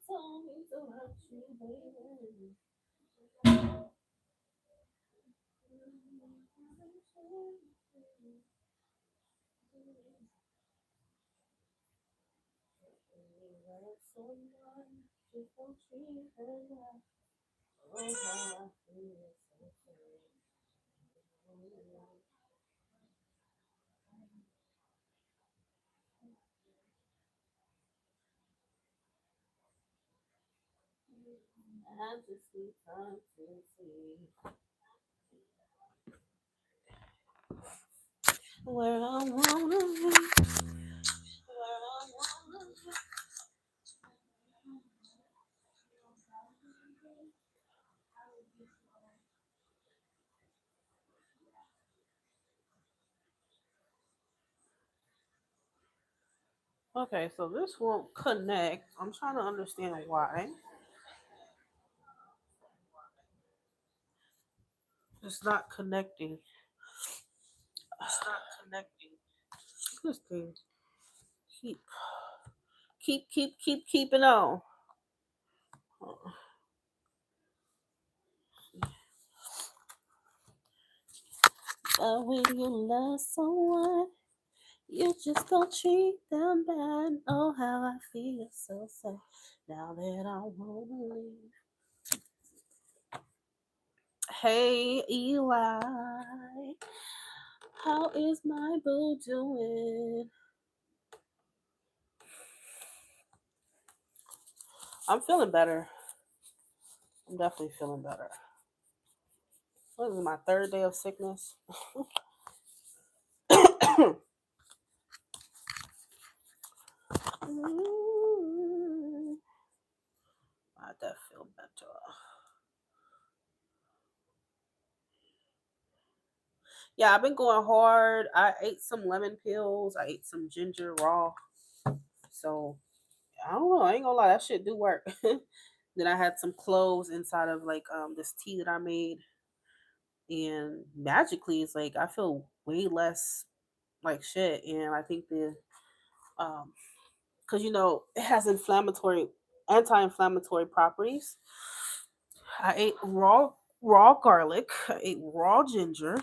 told me to hurt you, baby. Someone just don't treat her right. Oh, how I feel so sorry. I just need time to see where I wanna be. Where I wanna be. Okay, so this won't connect. I'm trying to understand why. It's not connecting. It's not connecting. This thing. Keep, keeping on. But when you love someone, you just don't treat them bad. Oh, how I feel so sad now that I wanna leave. Hey, Eli, how is my boo doing? I'm feeling better. I'm definitely feeling better. What is it, my third day of sickness? I definitely feel better. Yeah, I've been going hard. I ate some lemon pills. I ate some ginger raw. So I don't know. I ain't gonna lie, that shit do work. Then I had some cloves inside of like this tea that I made, and magically it's like I feel way less like shit. And I think the because it has anti-inflammatory properties. I ate raw garlic. I ate raw ginger,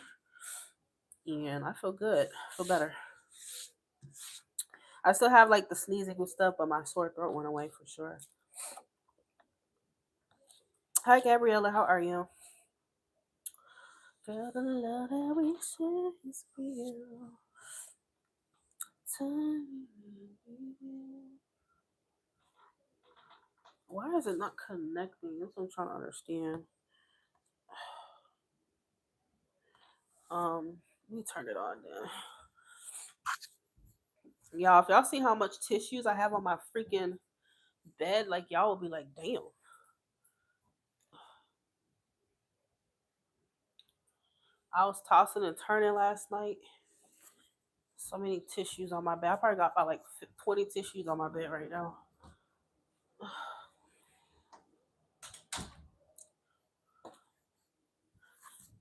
and I feel good. I feel better. I still have like the sneezing and stuff, but my sore throat went away for sure. Hi, Gabriella. How are you? Girl, the love that we share is real. Time. Why is it not connecting? That's what I'm trying to understand. Let me turn it on then. Y'all, if y'all see how much tissues I have on my freaking bed, like y'all will be like, damn. I was tossing and turning last night. So many tissues on my bed. I probably got about like 20 tissues on my bed right now.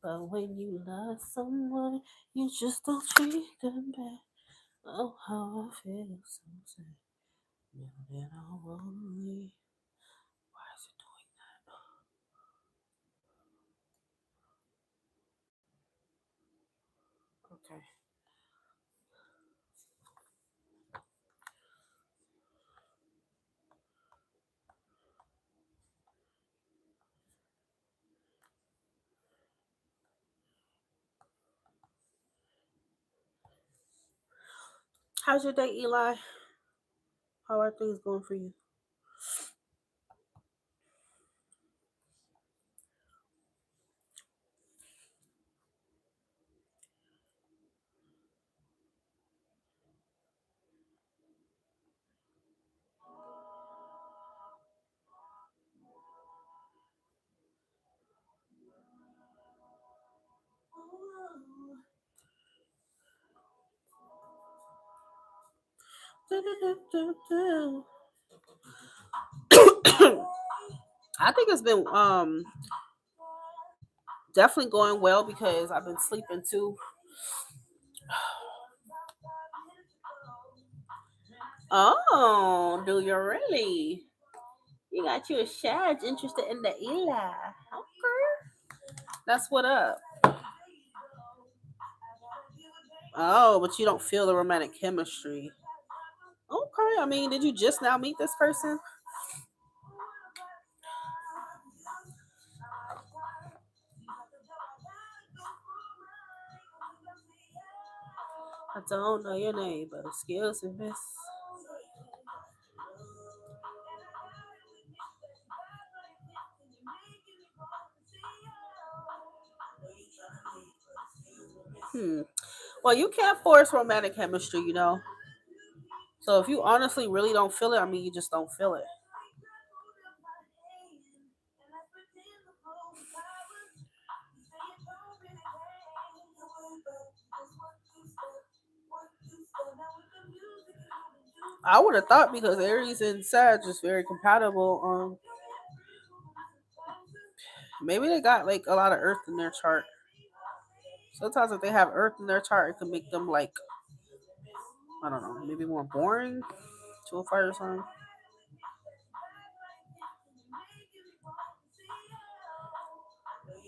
But when you love someone, you just don't treat them bad. Oh, how I feel so sad. Now that I wanna leave. Why is it doing that? Okay. How's your day, Eli? How are things going for you? I think it's been definitely going well because I've been sleeping too. Oh, do you really? You got you a Shad interested in the Eli. Okay. That's what up. Oh, but you don't feel the romantic chemistry. Okay. I mean, did you just now meet this person? I don't know your name, but excuse me, miss. Hmm. Well, you can't force romantic chemistry, you know. So if you honestly really don't feel it, I mean, you just don't feel it. I would have thought because Aries and Sag is very compatible. Maybe they got like a lot of Earth in their chart. Sometimes if they have Earth in their chart, it can make them like I don't know, maybe more boring to a fire sign.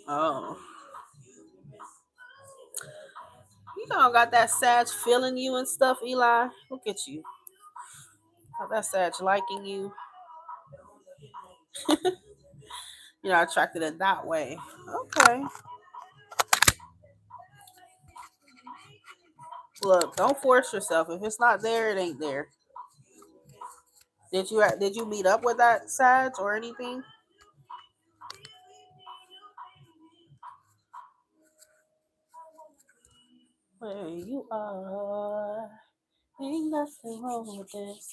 Oh, you don't got that Sag feeling you and stuff, Eli. Look at you, got that Sag liking you. You're not attracted in that way. Okay, look, don't force yourself. If it's not there, it ain't there. Did you meet up with that Sag or anything? Where you are, ain't nothing wrong with this,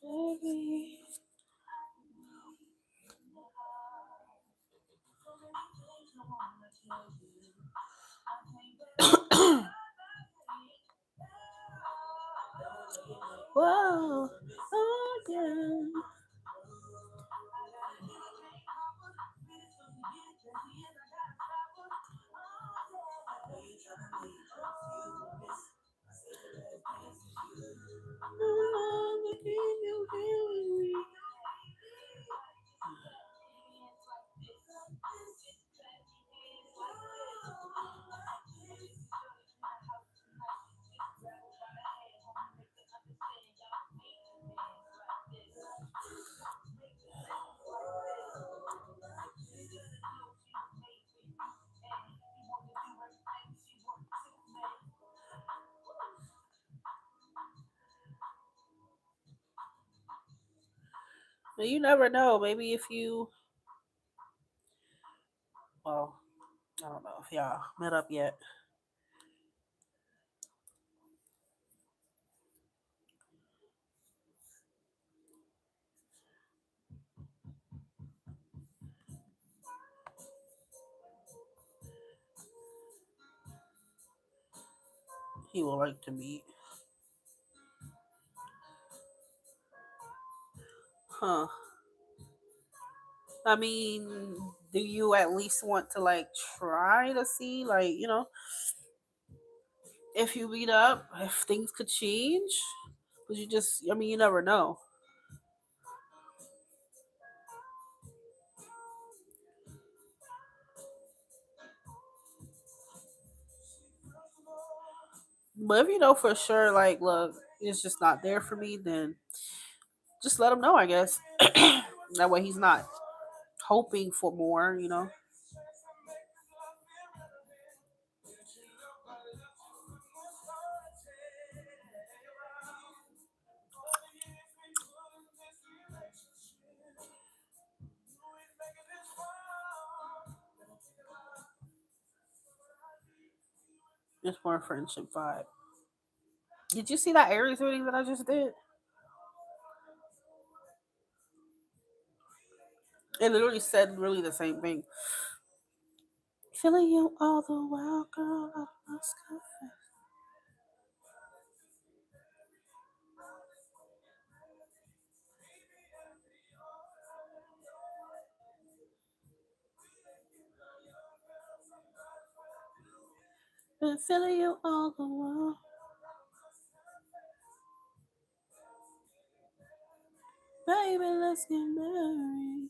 baby. Whoa, oh yeah. Well, you never know. Maybe if you, well, I don't know if y'all met up yet. He will like to meet. Huh. I mean, do you at least want to like try to see, like, if you meet up, if things could change? Because you just, I mean, you never know. But if you know for sure, like, look, it's just not there for me, then just let him know, I guess. That way he's not hoping for more. It's more friendship vibe. Did you see that Aries reading that I just did? It literally said really the same thing. Feeling you all the while, girl. I must confess. Been feeling you all the while. Baby, let's get married.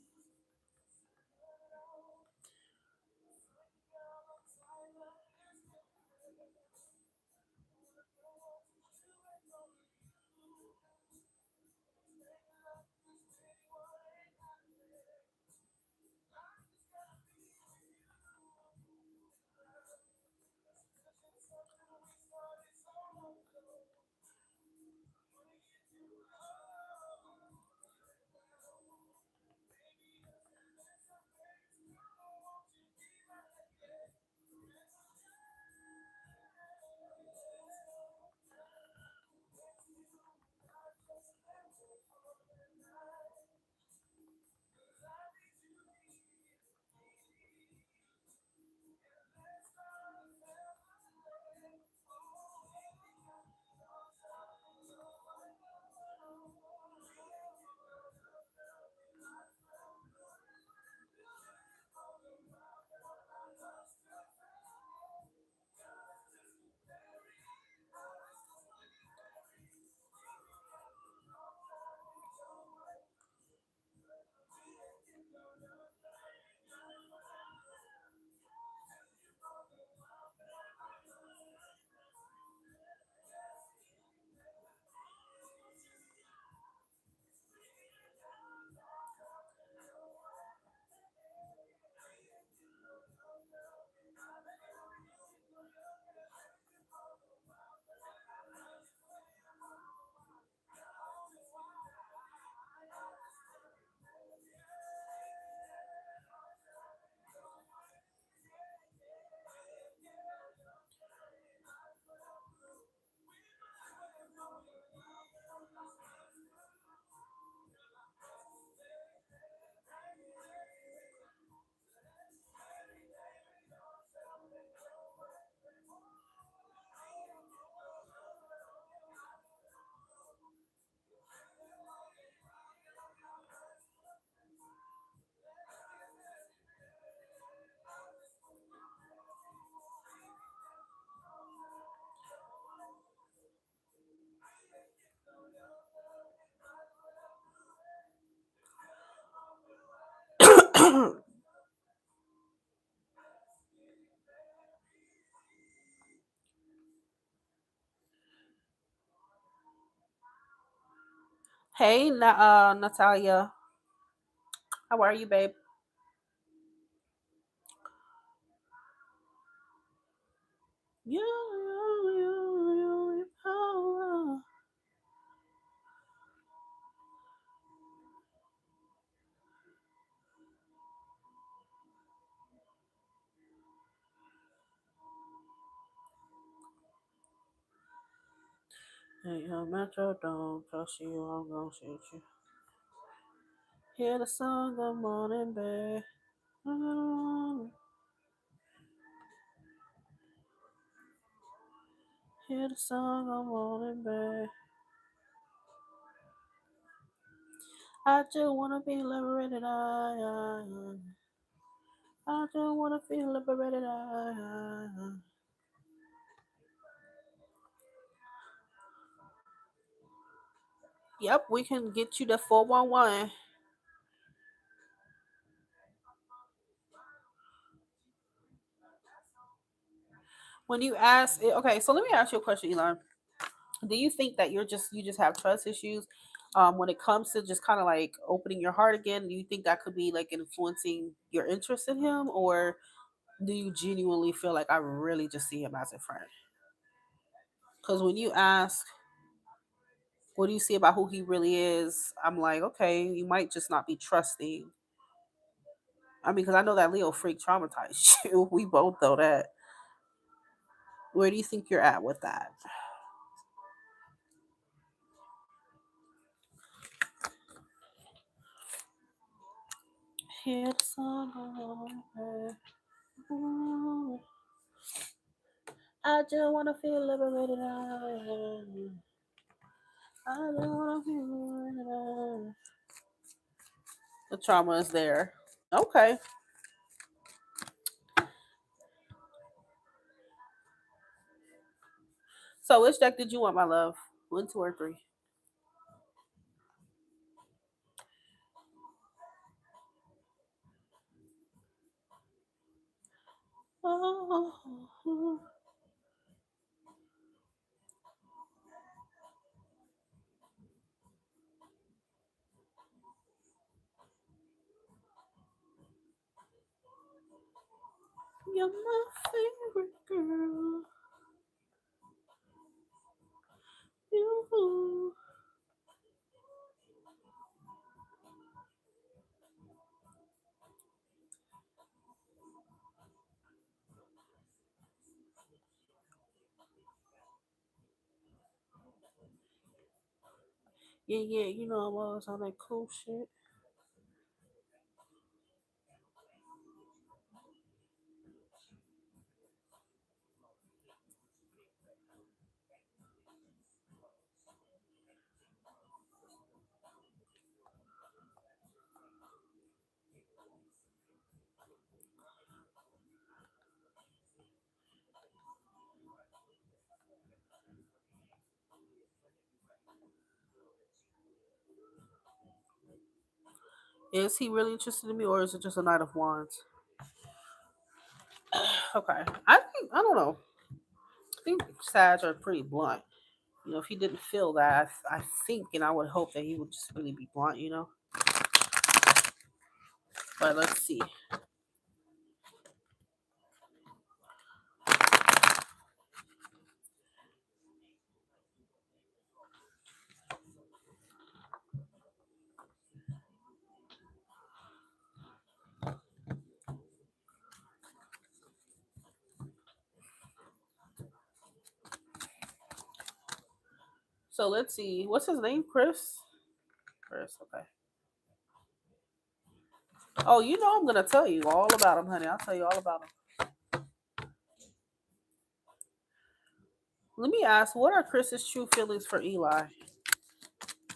Hey, Natalia. How are you, babe? You. Hey, Metro, don't trust you, I'm gonna shoot you. Hear the song of morning, babe. Hear the song of morning, babe. I just wanna be liberated. I just wanna feel liberated. Yep, we can get you the 411. When you ask, okay, so let me ask you a question, Elon. Do you think that you just have trust issues when it comes to just kind of like opening your heart again? Do you think that could be like influencing your interest in him, or do you genuinely feel like I really just see him as a friend? Because when you ask, what do you see about who he really is? I'm like, okay, you might just not be trusting. I mean, because I know that Leo freak traumatized you. We both know that. Where do you think you're at with that? Hear the song of I just wanna feel liberated. I just wanna feel liberated. The trauma is there. Okay. So which deck did you want, my love? One, two, or three? Oh, you're my favorite girl. You. Yeah, yeah, you know I'm always on that cool shit. Is he really interested in me, or is it just a Knight of Wands? Okay, I don't know. I think Sag are pretty blunt. You know, if he didn't feel that, I think, and I would hope that he would just really be blunt. You know, but let's see. So let's see. What's his name? Chris. Chris. Okay. Oh, you know I'm gonna tell you all about him, honey. I'll tell you all about him. Let me ask, what are Chris's true feelings for Eli?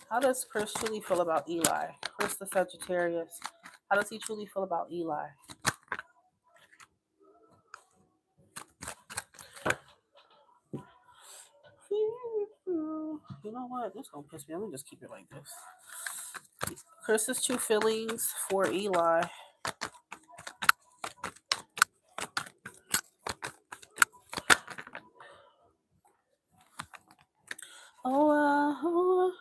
How does Chris truly feel about Eli? Chris the Sagittarius. How does he truly feel about Eli? You know what? This gonna piss me. Let me just keep it like this. Chris's true feelings for Eli. Oh,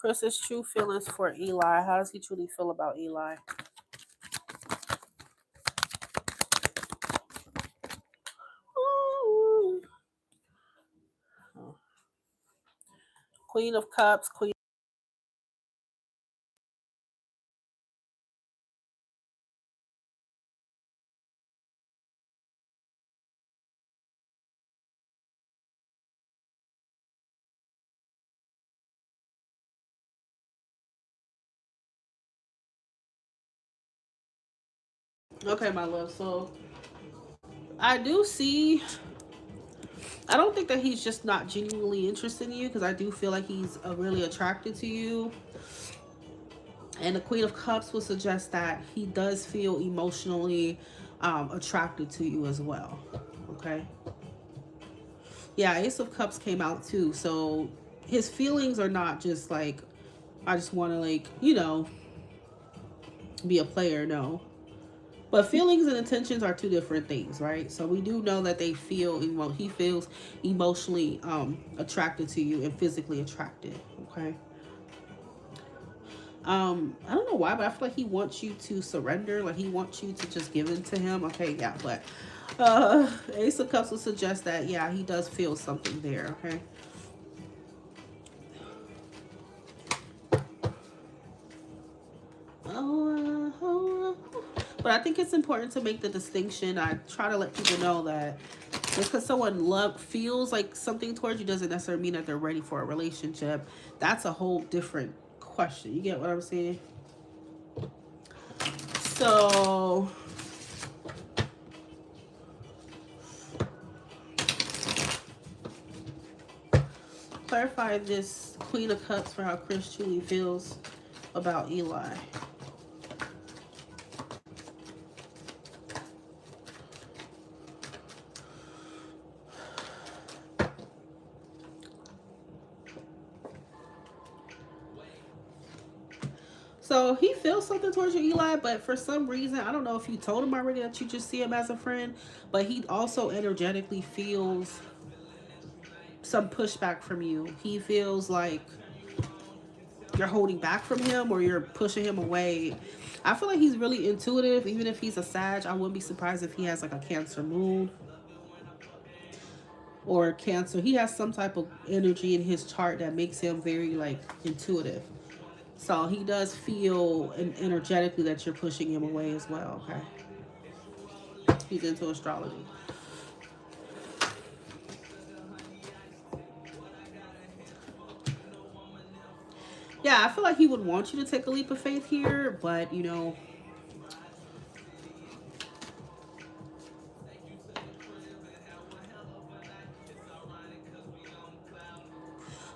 Chris's true feelings for Eli. How does he truly feel about Eli? Ooh. Oh. Queen of Cups. Queen. Okay, my love. So I do see. I don't think that he's just not genuinely interested in you, because I do feel like he's really attracted to you. And the Queen of Cups would suggest that he does feel emotionally attracted to you as well. Okay. Yeah, Ace of Cups came out too. So his feelings are not just like, I just want to, like, be a player. No. But feelings and intentions are two different things, right? So we do know that he feels emotionally attracted to you and physically attracted. Okay. I don't know why, but I feel like he wants you to surrender. Like he wants you to just give in to him. Okay, yeah, but Ace of Cups will suggest that, yeah, he does feel something there. Okay. But I think it's important to make the distinction. I try to let people know that just because someone feels like something towards you doesn't necessarily mean that they're ready for a relationship. That's a whole different question. You get what I'm saying? So clarify this Queen of Cups for how Chris truly feels about Eli. So he feels something towards you, Eli, but for some reason, I don't know if you told him already that you just see him as a friend, but he also energetically feels some pushback from you. He feels like you're holding back from him or you're pushing him away. I feel like he's really intuitive. Even if he's a Sag, I wouldn't be surprised if he has like a Cancer moon or Cancer. He has some type of energy in his chart that makes him very like intuitive. So he does feel energetically that you're pushing him away as well. Okay, he's into astrology. Yeah, I feel like he would want you to take a leap of faith here, but you know,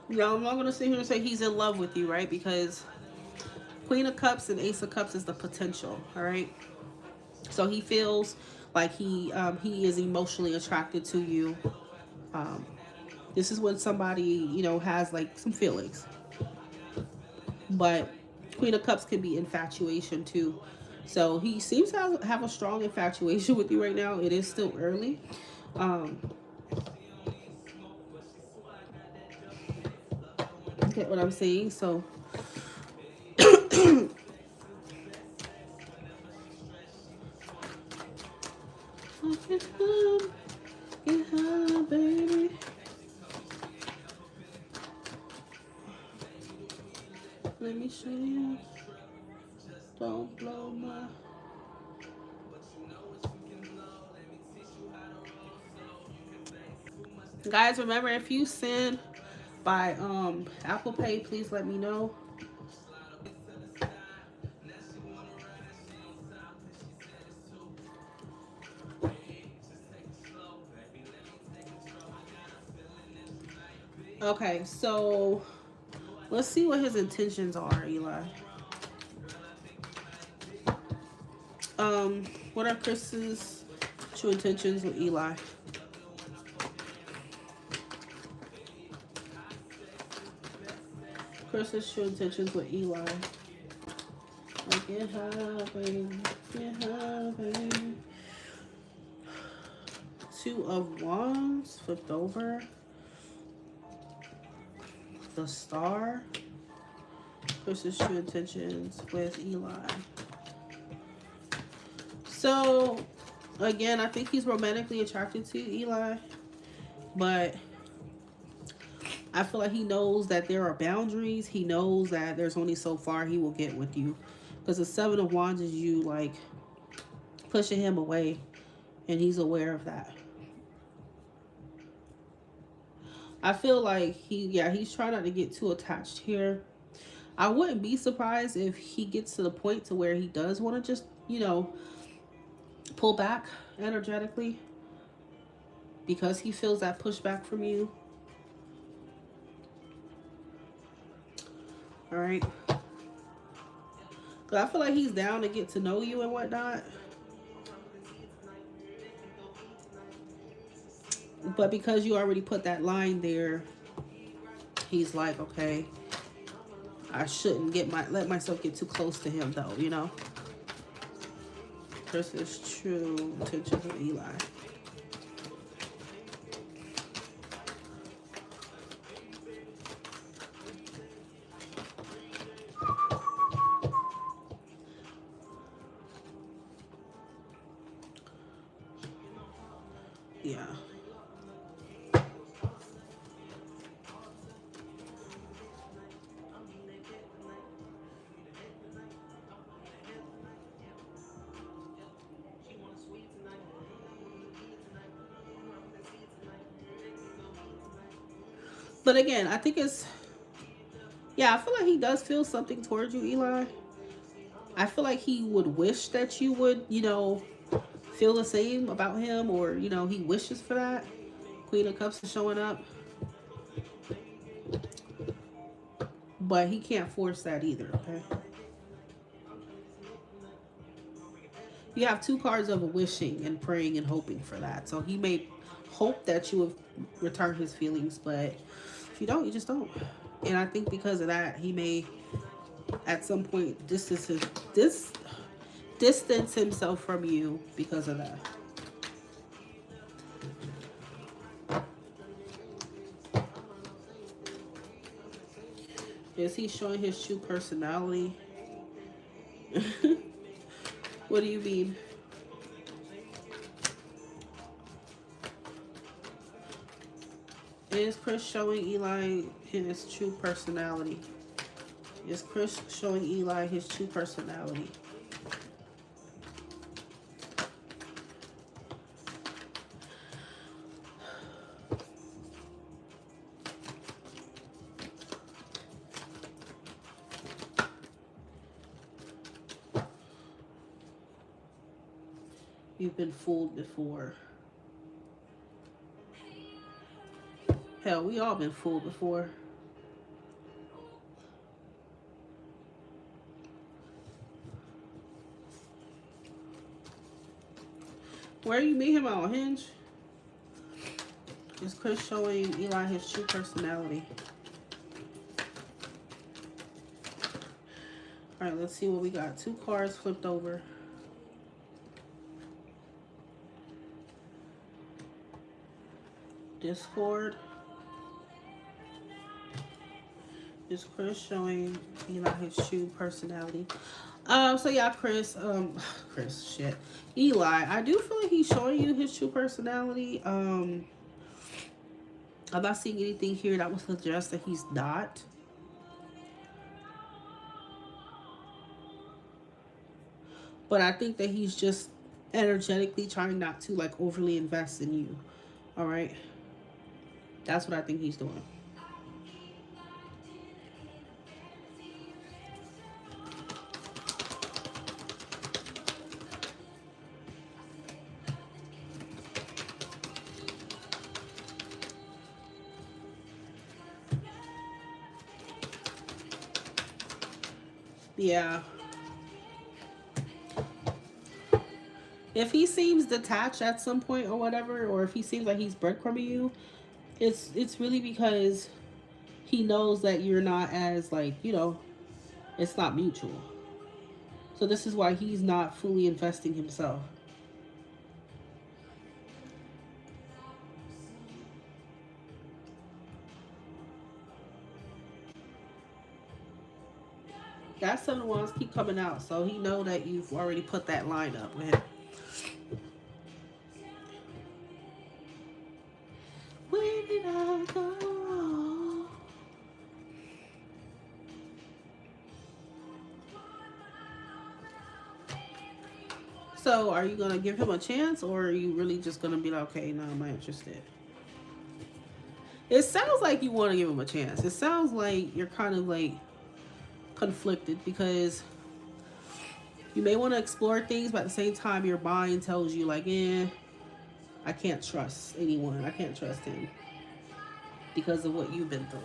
I'm not gonna sit here and say he's in love with you, right? Because Queen of Cups and Ace of Cups is the potential, all right? So he feels like he is emotionally attracted to you. Um, this is when somebody, you know, has like some feelings. But Queen of Cups can be infatuation too. So he seems to have a strong infatuation with you right now. It is still early. Um, get what I'm saying? So get high, baby. Let me show you. Don't blow my. Guys, remember if you send by Apple Pay, please let me know. Okay, so let's see what his intentions are, Eli. What are Chris's true intentions with Eli? Chris's true intentions with Eli. Like, get high, baby. Get high, baby. Two of Wands flipped over. The Star. Chris's true intentions with Eli. So, again, I think he's romantically attracted to Eli, but I feel like he knows that there are boundaries. He knows that there's only so far he will get with you, because the Seven of Wands is you like pushing him away, and he's aware of that. I feel like he's trying not to get too attached here. I wouldn't be surprised if he gets to the point to where he does want to just, you know, pull back energetically because he feels that pushback from you. All right. Because I feel like he's down to get to know you and whatnot. But because you already put that line there, he's like, okay, I shouldn't let myself get too close to him though, you know. Versus true intentions of Eli. Yeah. But again, I think it's, yeah, I feel like he does feel something towards you, Eli. I feel like he would wish that you would, you know, feel the same about him, or, you know, he wishes for that. Queen of Cups is showing up. But he can't force that either, okay? You have two cards of wishing and praying and hoping for that. So he may hope that you would return his feelings, but if you don't, you just don't. And I think because of that, he may At some point, this distance himself from you because of that. Is he showing his true personality? What do you mean? Is Chris showing Eli his true personality? Is Chris showing Eli his true personality? You've been fooled before. Hell, we all been fooled before. Where you meet him on Hinge? Is Chris showing Eli his true personality? Alright, let's see what we got. 2 cards flipped over. Discord. Is Chris showing Eli his true personality? So yeah, Chris, shit. Eli, I do feel like he's showing you his true personality. I'm not seeing anything here that would suggest that he's not. But I think that he's just energetically trying not to like overly invest in you. All right. That's what I think he's doing. Yeah. If he seems detached at some point or whatever, or if he seems like he's breadcrumbing you, it's really because he knows that you're not as like, it's not mutual. So this is why he's not fully investing himself. That 7 of Wands keep coming out, so he know that you've already put that line up with him. Where did I go? So are you gonna give him a chance, or are you really just gonna be like, okay, no, I'm not interested? It sounds like you want to give him a chance. It sounds like you're kind of like conflicted because you may want to explore things, but at the same time, your mind tells you like, I can't trust anyone. I can't trust him because of what you've been through.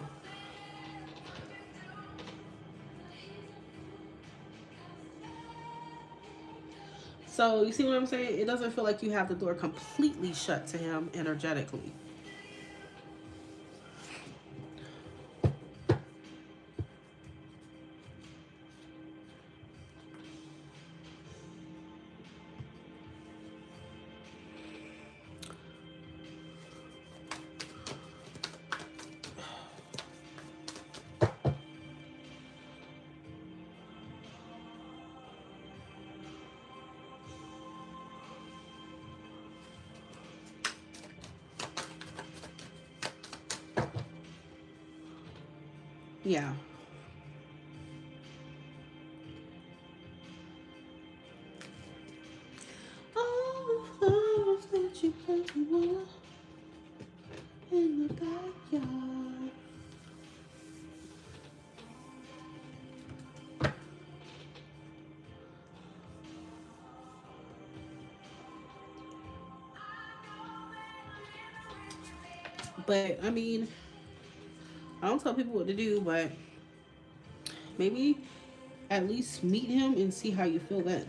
So you see what I'm saying? It doesn't feel like you have the door completely shut to him energetically. Yeah. All the flowers that you planted in the backyard. But I mean, I don't tell people what to do, but maybe at least meet him and see how you feel then.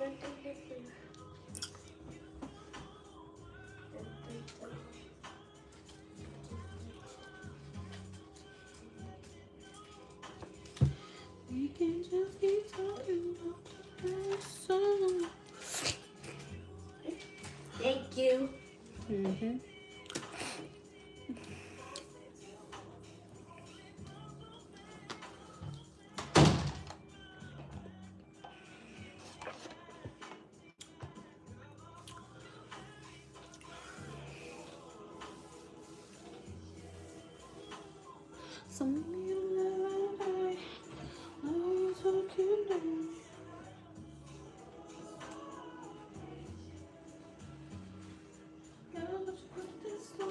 We can just keep talking about the song. Thank you. Mm-hmm. Something like I took you down. Now that you put this on.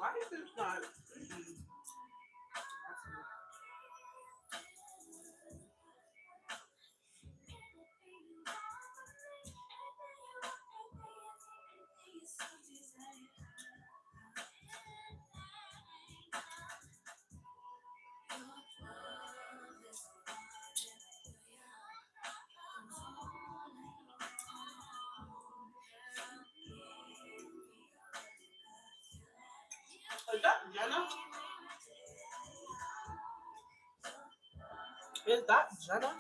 Why is this not? Is that Jenna? Is that Jenna?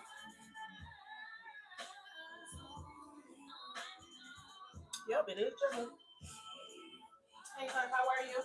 Yep, it is Jenna. Hey, hon, how are you?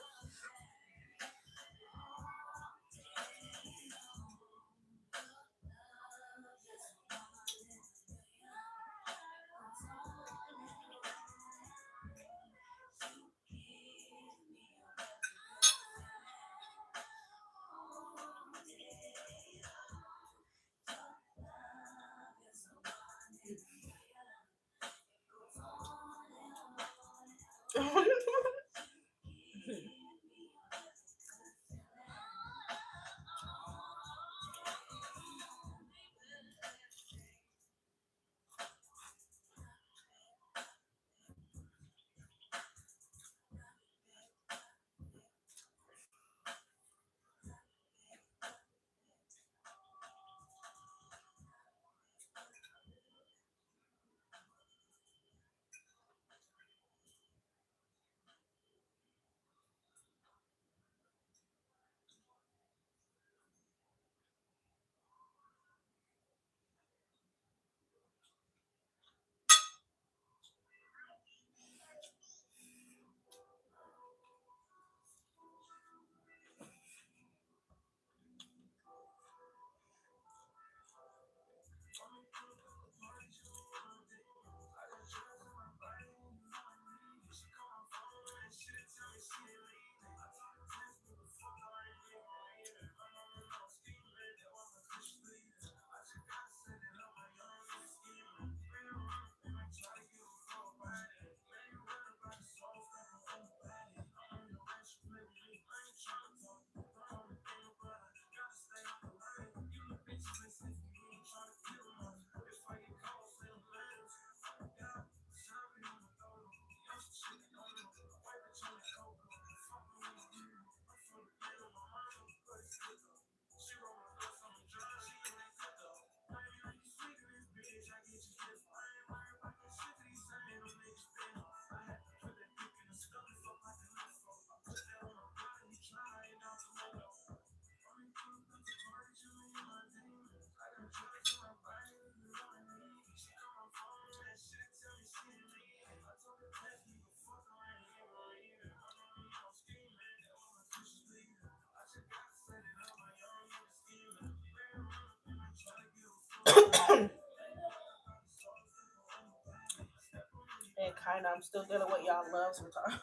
And kind of, I'm still dealing with y'all love sometimes.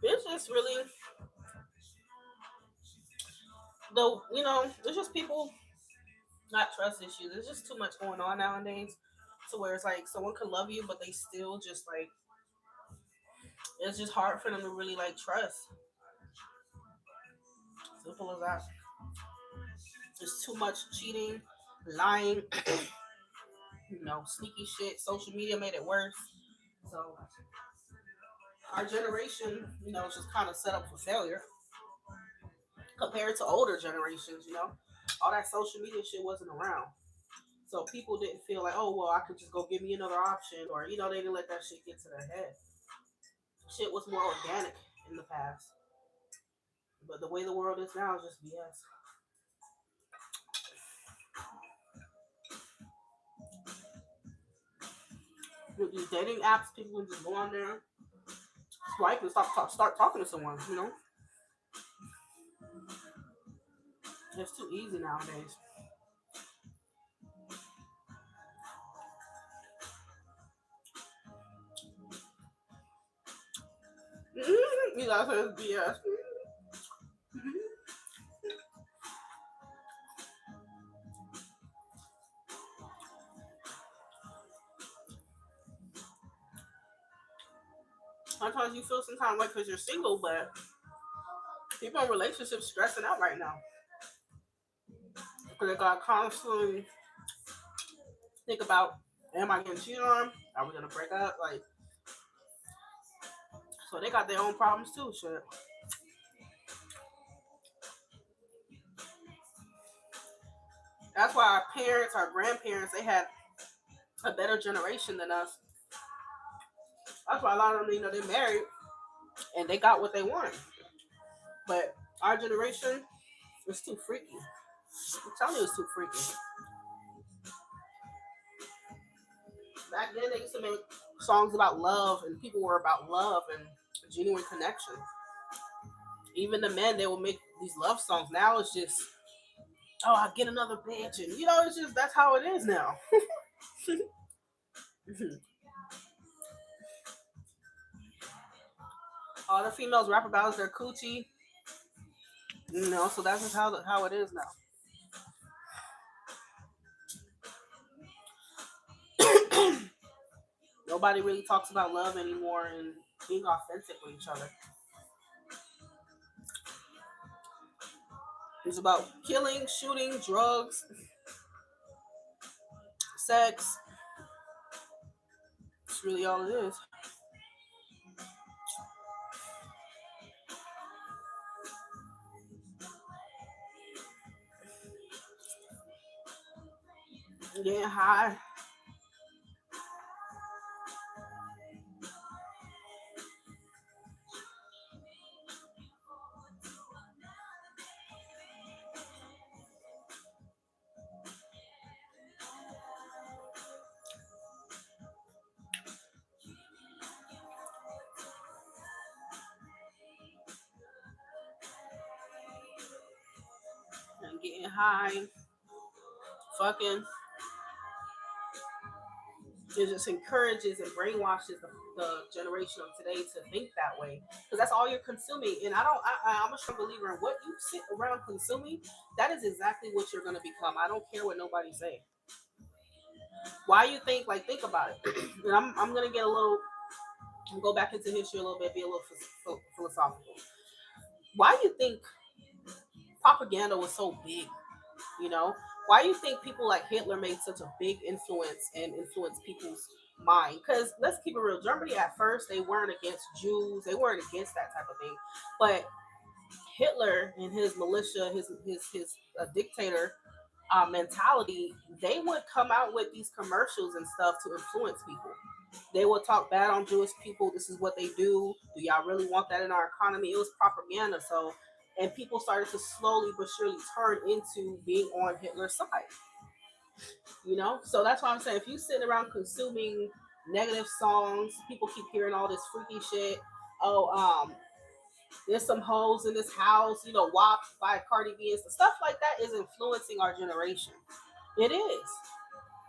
It's just really it's just people not trust issues. There's just too much going on nowadays, to where it's like someone could love you, but they still just like it's just hard for them to really like trust. Simple as that. There's too much cheating, lying, sneaky shit. Social media made it worse. So our generation, is just kind of set up for failure compared to older generations. All that social media shit wasn't around. So people didn't feel like, oh well, I could just go give me another option, or they didn't let that shit get to their head. Shit was more organic in the past, but the way the world is now is just BS. With these dating apps, people can just go on there, swipe, and start talking to someone. It's too easy nowadays. You guys say it's BS. Sometimes you feel some kind of way because you're single, but people in relationships stressing out right now because they got to constantly think about, am I getting cheated on? Are we gonna break up? Like, so they got their own problems too. Shit. That's why our parents, our grandparents, they had a better generation than us. That's why a lot of them, they married and they got what they want. But our generation is too freaky. I'm telling you, it's too freaky. Back then, they used to make songs about love, and people were about love and genuine connection. Even the men, they will make these love songs. Now it's just, oh, I get another bitch, and it's just that's how it is now. All the females rap about is their coochie, so that's just how it is now. Nobody really talks about love anymore and being authentic with each other. It's about killing, shooting, drugs, sex. It's really all it is. Getting high and getting high, fucking. It just encourages and brainwashes the generation of today to think that way because that's all you're consuming. And I'm a strong believer in what you sit around consuming. That is exactly what you're going to become. I don't care what nobody say. Why you think? Like, think about it. And I'm gonna get a little, go back into history a little bit, be a little philosophical. Why you think propaganda was so big? You know, why do you think people like Hitler made such a big influence and influenced people's mind? Because let's keep it real, Germany at first they weren't against Jews, they weren't against that type of thing, but Hitler and his militia, his dictator mentality, they would come out with these commercials and stuff to influence people. They would talk bad on Jewish people. This is what they do. Do y'all really want that in our economy? It was propaganda. So, and people started to slowly but surely turn into being on Hitler's side. So that's why I'm saying if you sit around consuming negative songs, people keep hearing all this freaky shit. Oh, there's some hoes in this house. WAP by Cardi B and stuff like that is influencing our generation. It is.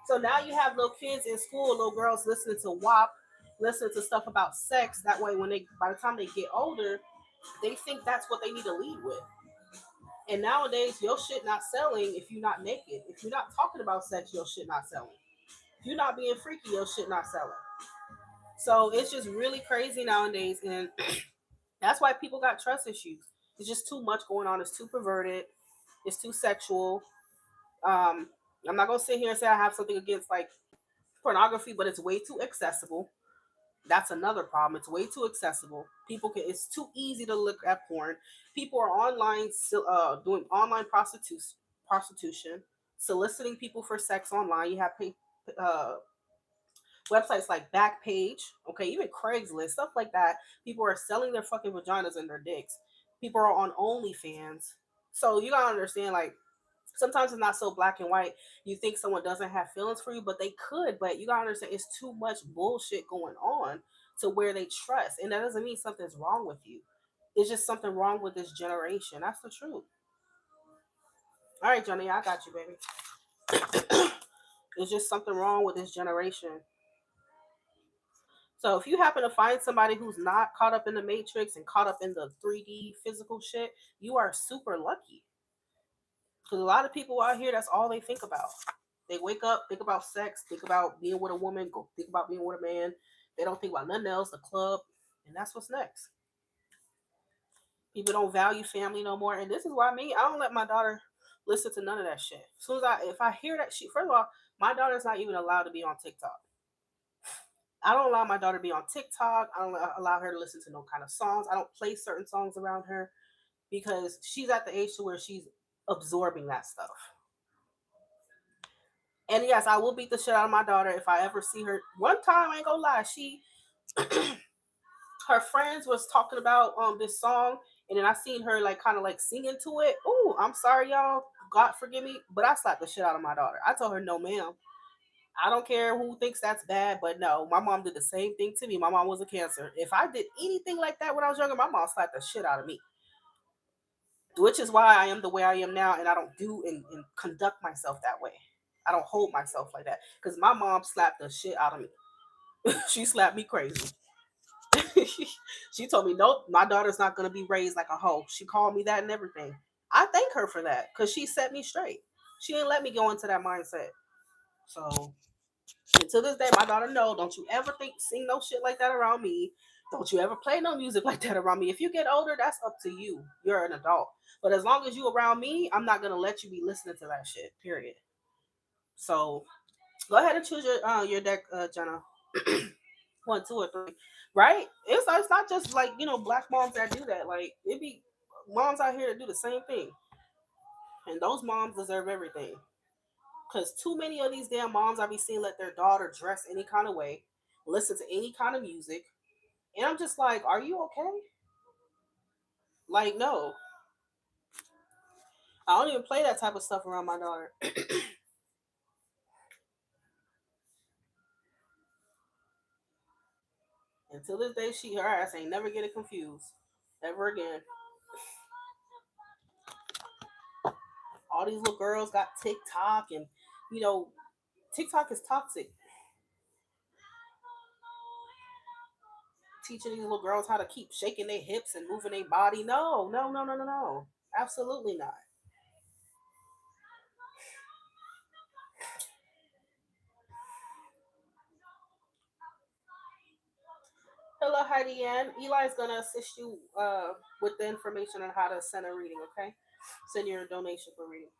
So now you have little kids in school, little girls listening to WAP, listening to stuff about sex. That way, by the time they get older, they think that's what they need to lead with. And nowadays, your shit not selling if you're not naked. If you're not talking about sex, your shit not selling. If you're not being freaky, your shit not selling. So it's just really crazy nowadays, and that's why people got trust issues. It's just too much going on. It's too perverted. It's too sexual. Um, I'm not gonna sit here and say I have something against like pornography, but it's way too accessible. That's another problem. It's way too accessible. It's too easy to look at porn. People are online, doing online prostitution, soliciting people for sex online. You have uh, websites like Backpage, okay, even Craigslist, stuff like that. People are selling their fucking vaginas and their dicks. People are on OnlyFans. So you gotta understand, like, sometimes it's not so black and white. You think someone doesn't have feelings for you, but they could. But you gotta understand, it's too much bullshit going on to where they trust, and that doesn't mean something's wrong with you. It's just something wrong with this generation. That's the truth. All right, Johnny, I got you, baby. It's just something wrong with this generation. So if you happen to find somebody who's not caught up in the matrix and caught up in the 3D physical shit, you are super lucky. Because a lot of people out here, that's all they think about. They wake up, think about sex, think about being with a woman, go think about being with a man. They don't think about nothing else, the club, And that's what's next. People don't value family no more. And this is why me, I don't let my daughter listen to none of that shit. As soon as if I hear that shit, first of all, my daughter's not even allowed to be on TikTok. I don't allow my daughter to be on TikTok. I don't allow her to listen to no kind of songs. I don't play certain songs around her because she's at the age to where she's absorbing that stuff. And yes, I will beat the shit out of my daughter if I ever see her. One time, I ain't gonna lie, she her friends was talking about this song, and then I seen her like kind of like singing to it. Oh, I'm sorry, y'all. God forgive me, but I slapped the shit out of my daughter. I told her, no, ma'am. I don't care who thinks that's bad, but no, my mom did the same thing to me. My mom was a cancer. If I did anything like that when I was younger, my mom slapped the shit out of me. Which is why I am the way I am now, and I don't do and conduct myself that way. I don't hold myself like that because my mom slapped the shit out of me. She slapped me crazy. She told me, nope, my daughter's not going to be raised like a hoe. She called me that and everything. I thank her for that because she set me straight. She didn't let me go into that mindset. So, and to this day, my daughter, no, don't you ever sing no shit like that around me. Don't you ever play no music like that around me. If you get older, that's up to you. You're an adult. But as long as you around me, I'm not going to let you be listening to that shit, period. So, go ahead and choose your deck, Jenna. One, two, or three, right? It's not just like black moms that do that. Like it be moms out here that do the same thing, and those moms deserve everything. Cause too many of these damn moms I be seeing let their daughter dress any kind of way, listen to any kind of music, and I'm just like, are you okay? Like no, I don't even play that type of stuff around my daughter. Until this day, her ass ain't never get it confused ever again. All these little girls got TikTok, and you know TikTok is toxic. Teaching these little girls how to keep shaking their hips and moving their body. No, no, no, no, no, no. Absolutely not. Hello, Heidi Ann. Eli's gonna assist you with the information on how to send a reading. Okay, send your donation for reading.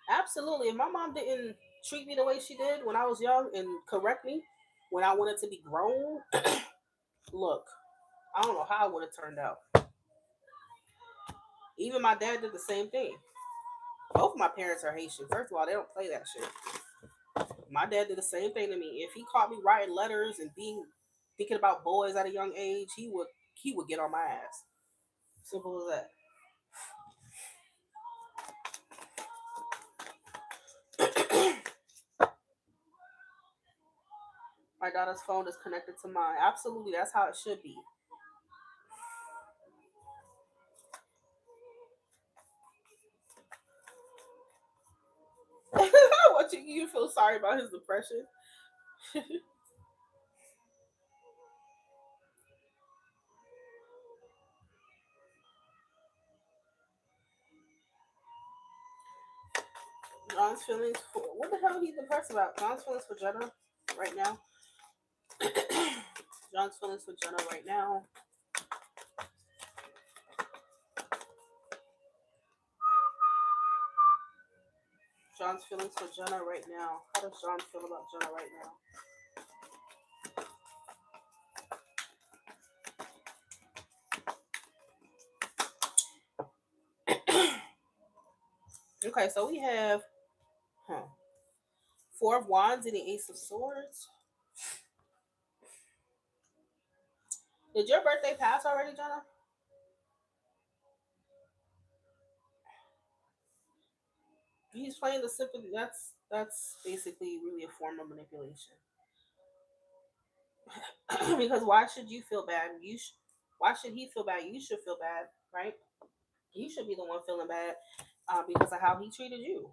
Absolutely. If my mom didn't treat me the way she did when I was young and correct me when I wanted to be grown, look, I don't know how it would have turned out. Even my dad did the same thing. Both of my parents are Haitian. First of all, they don't play that shit. My dad did the same thing to me. If he caught me writing letters and being thinking about boys at a young age, he would get on my ass. Simple as that. My daughter's phone is connected to mine. Absolutely, that's how it should be. What you feel sorry about his depression? John's feelings for what the hell he depressed about? John's feelings for Jenna right now. John's feelings for Jenna right now. John's feelings for Jenna right now. How does John feel about Jenna right now? Okay, so we have Four of Wands and the Ace of Swords. Did your birthday pass already, Jenna? He's playing the symphony. That's basically really a form of manipulation. Because why should you feel bad? Why should he feel bad? You should feel bad, right? You should be the one feeling bad because of how he treated you.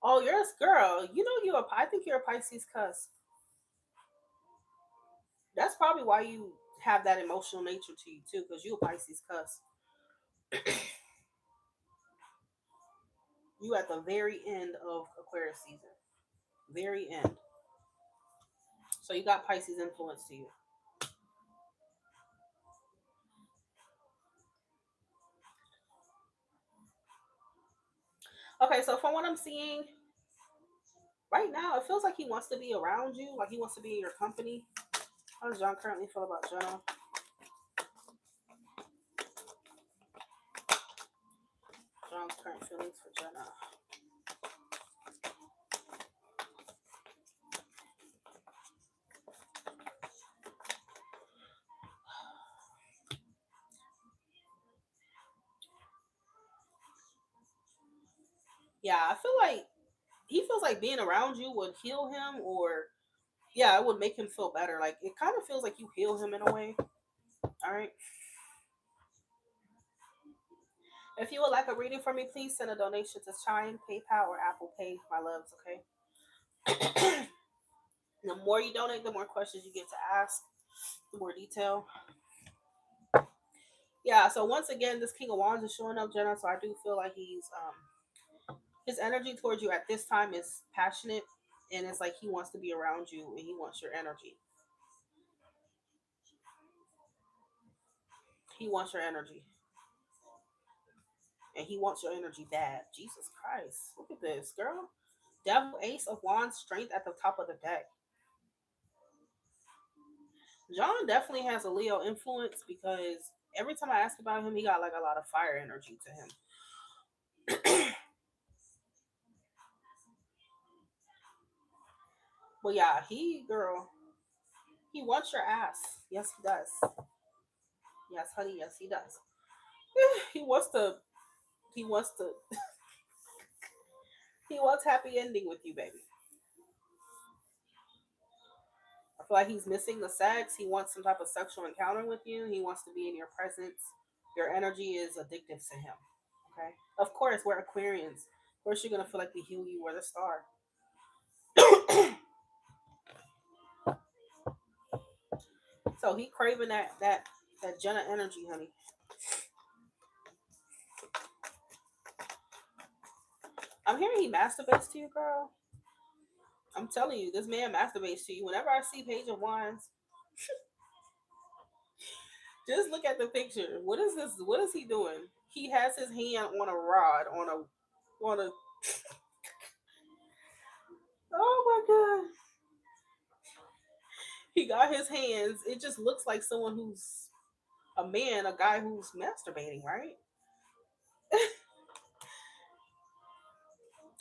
Oh, you're a girl. You know I think you're a Pisces cuss. That's probably why you have that emotional nature to you too, because you a Pisces cuss. You at the very end of Aquarius season. Very end. So you got Pisces influence to you. Okay, so from what I'm seeing right now, it feels like he wants to be around you, like he wants to be in your company. How does John currently feel about Jenna? John's current feelings for Jenna. Yeah, I feel like he feels like being around you would heal him, or yeah, it would make him feel better. Like it kind of feels like you heal him in a way. All right. If you would like a reading from me, please send a donation to Chime, PayPal, or Apple Pay, my loves. Okay. The more you donate, the more questions you get to ask, the more detail. Yeah. So once again, this King of Wands is showing up, Jenna. So I do feel like his energy towards you at this time is passionate, and it's like he wants to be around you and he wants your energy. He wants your energy, and he wants your energy bad. Jesus Christ, look at this girl. Devil, Ace of Wands, Strength at the top of the deck. John definitely has a Leo influence because every time I ask about him, he got like a lot of fire energy to him. But yeah, girl, he wants your ass. Yes, he does. Yes, honey. Yes, he does. he wants to. He wants to. He wants happy ending with you, baby. I feel like he's missing the sex. He wants some type of sexual encounter with you. He wants to be in your presence. Your energy is addictive to him. Okay. Of course, we're Aquarians. Of course, you're gonna feel like we heal you. We're the star. So he craving that Jenna energy, honey. I'm hearing he masturbates to you, girl. I'm telling you, this man masturbates to you. Whenever I see Page of Wands, just look at the picture. What is this? What is he doing? He has his hand on a rod, on a. Oh my god! He got his hands. It just looks like someone who's a man, a guy who's masturbating, right?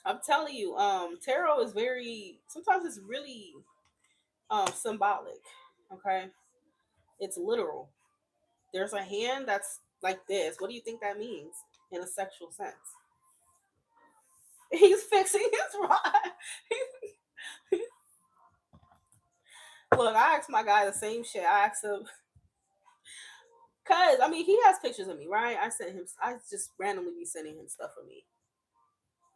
I'm telling you, tarot is very. Sometimes it's really symbolic. Okay, it's literal. There's a hand that's like this. What do you think that means in a sexual sense? He's fixing his rod. Look, I asked my guy the same shit. I asked him, cause I mean he has pictures of me, right? I sent him. I just randomly be sending him stuff of me.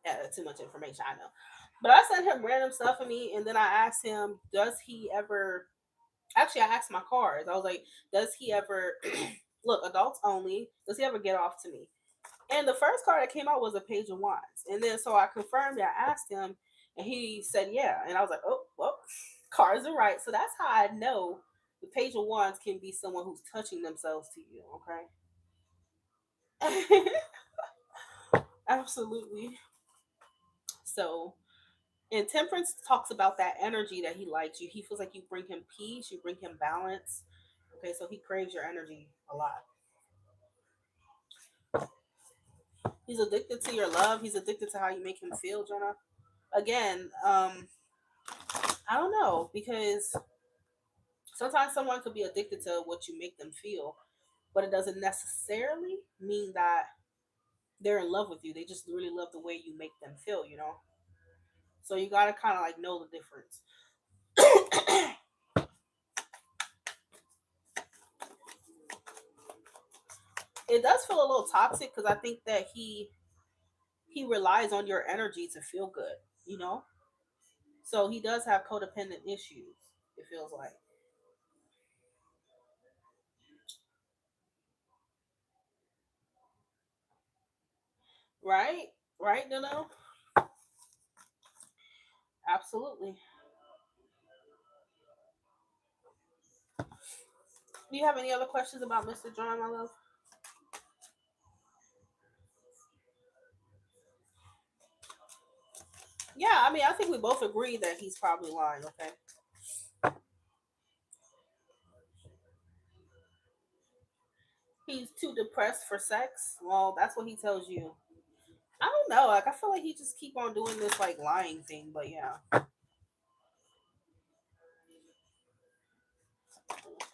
Yeah, too much information, I know. But I sent him random stuff of me, and then I asked him, does he ever? Actually, I asked my cards. I was like, does he ever? Look, adults only. Does he ever get off to me? And the first card that came out was a Page of Wands. And then so I confirmed that I asked him, and he said yeah. And I was like, oh, well, cards are right. So that's how I know the Page of Wands can be someone who's touching themselves to you. Okay. Absolutely. So, and Temperance talks about that energy that he likes you. He feels like you bring him peace, you bring him balance. Okay, so he craves your energy a lot. He's addicted to your love. He's addicted to how you make him feel, Jonah. Again, I don't know because sometimes someone could be addicted to what you make them feel, but it doesn't necessarily mean that they're in love with you. They just really love the way you make them feel. So you gotta kind of like know the difference. It does feel a little toxic because I think that he relies on your energy to feel good, you know? So he does have codependent issues, it feels like. Right? Right, no. Absolutely. Do you have any other questions about Mr. John, my love? Yeah, I mean, I think we both agree that he's probably lying. Okay. He's too depressed for sex. Well, that's what he tells you. I don't know. Like, I feel like he just keep on doing this like lying thing. But yeah.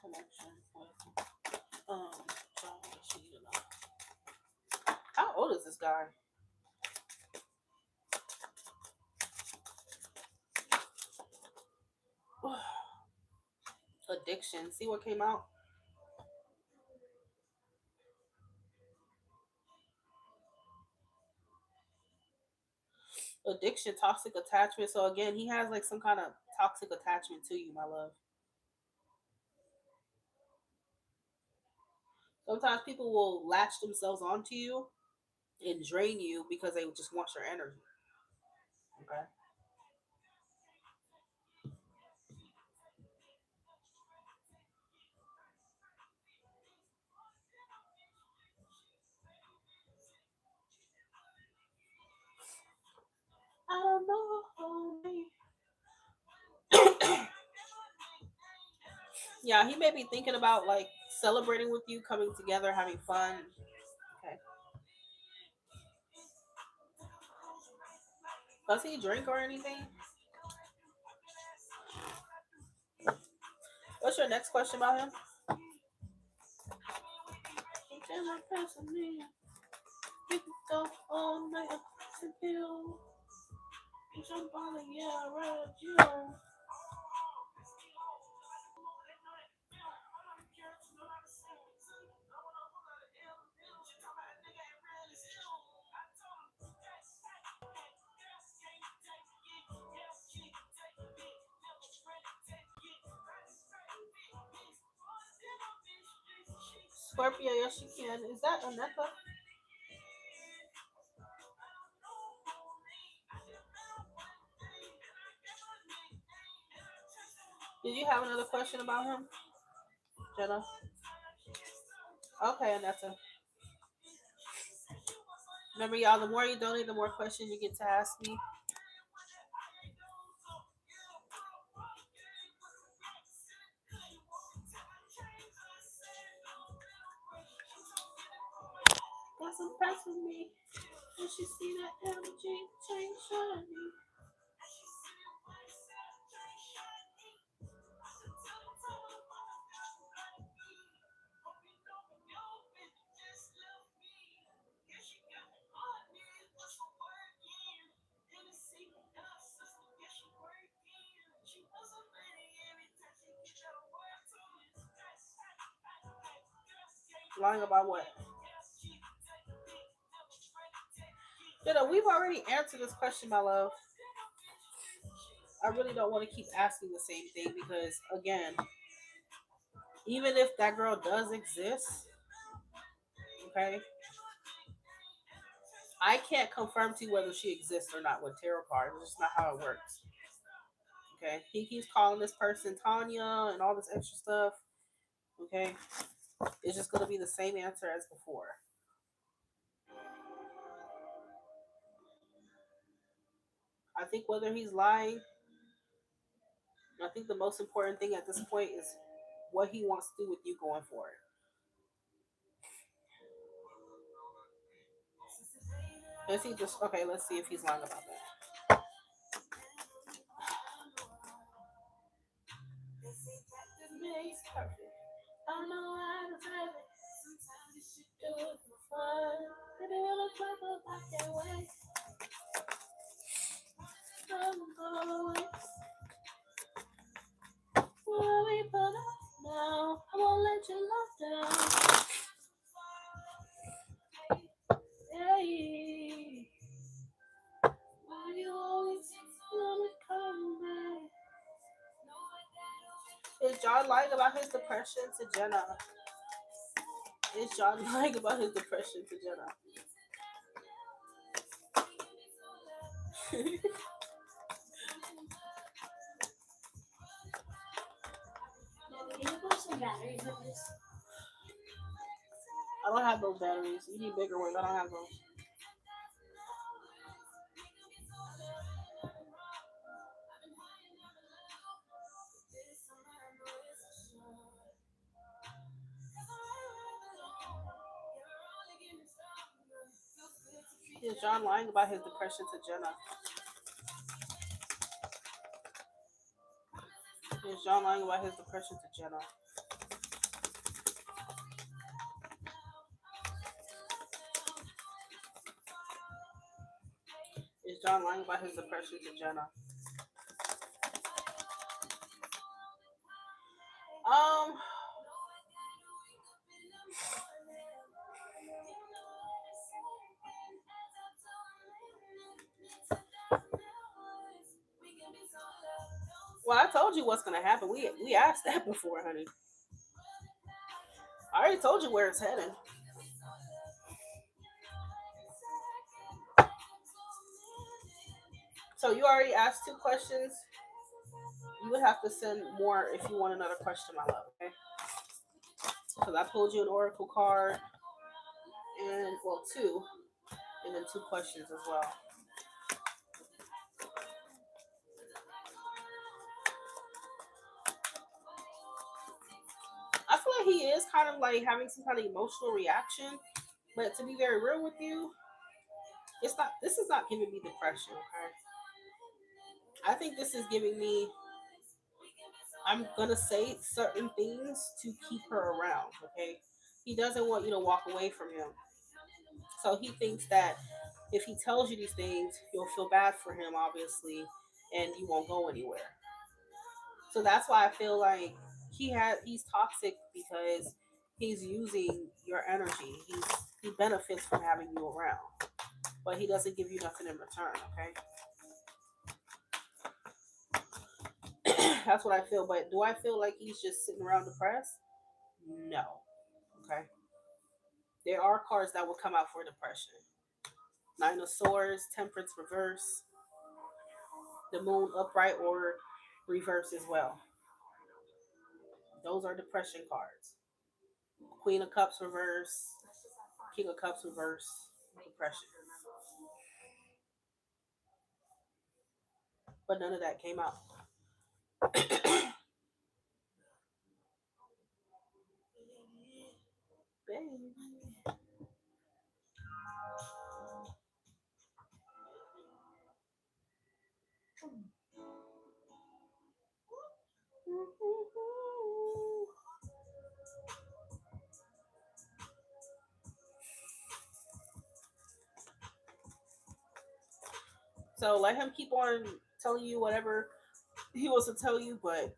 Connection with John, she need to know. How old is this guy? Addiction. See what came out? Addiction, toxic attachment. So again, he has like some kind of toxic attachment to you, my love. Sometimes people will latch themselves onto you and drain you because they just want your energy. Okay. I don't know. Yeah, he may be thinking about like celebrating with you, coming together, having fun. Okay. Does he drink or anything? What's your next question about him? You can go all night until jump on the yeah, right, you. Scorpio, yes, you can. Is that Aneka? Did you have another question about him, Jenna? Okay, Aneta. Remember, y'all, the more you donate, the more questions you get to ask me. That's impressing me. When she see that energy change shining. Lying about what? We've already answered this question, my love. I really don't want to keep asking the same thing because, again, even if that girl does exist, okay, I can't confirm to you whether she exists or not with tarot cards. It's just not how it works. Okay, he keeps calling this person Tanya and all this extra stuff. Okay, it's just gonna be the same answer as before. I think whether he's lying, I think the most important thing at this point is what he wants to do with you going forward. Is he just okay? Let's see if he's lying about that. Makes perfect. I know how to tell it. Sometimes you should do it for fun. Maybe we'll look like that way. Will we put up now? I won't let your love down. Hey, why you always wanna come back? Is John lying about his depression to Jenna? Is John lying about his depression to Jenna? I don't have those batteries. You need bigger ones. I don't have those. Is John lying about his depression to Jenna? Is John lying about his depression to Jenna? Is John lying about his depression to Jenna? Um, well, I told you what's gonna happen. We asked that before, honey. I already told you where it's headed. So you already asked two questions. You would have to send more if you want another question, my love. Okay? Because I pulled you an oracle card, and well, two, and then two questions as well. I feel like he is kind of like having some kind of emotional reaction, but to be very real with you, it's not. This is not giving me depression. Okay, I think this is giving me. I'm gonna say certain things to keep her around. Okay, he doesn't want you to walk away from him, so he thinks that if he tells you these things, you'll feel bad for him, obviously, and you won't go anywhere. So that's why I feel like he's toxic because he's using your energy. He benefits from having you around, but he doesn't give you nothing in return. Okay, that's what I feel. But do I feel like he's just sitting around depressed? No. Okay, there are cards that will come out for depression. Nine of Swords, Temperance reverse, the Moon upright or reverse as well. Those are depression cards. Queen of Cups reverse, King of Cups reverse, depression. But none of that came out. Baby. So let him keep on telling you whatever he wants to tell you, but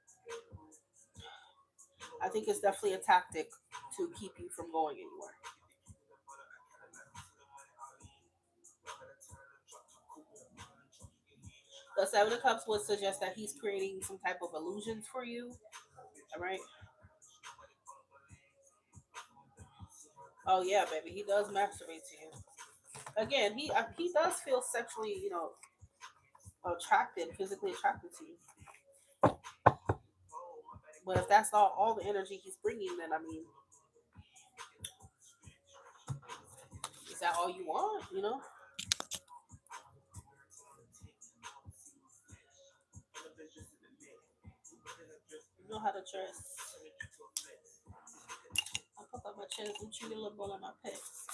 I think it's definitely a tactic to keep you from going anywhere. The Seven of Cups would suggest that he's creating some type of illusions for you. All right. Oh yeah, baby, he does masturbate to you. Again, he does feel sexually, attracted, physically attracted to you. But if that's all the energy he's bringing, then I mean, is that all you want? You know how to trust. I put up my chest and chew your little ball on my pets.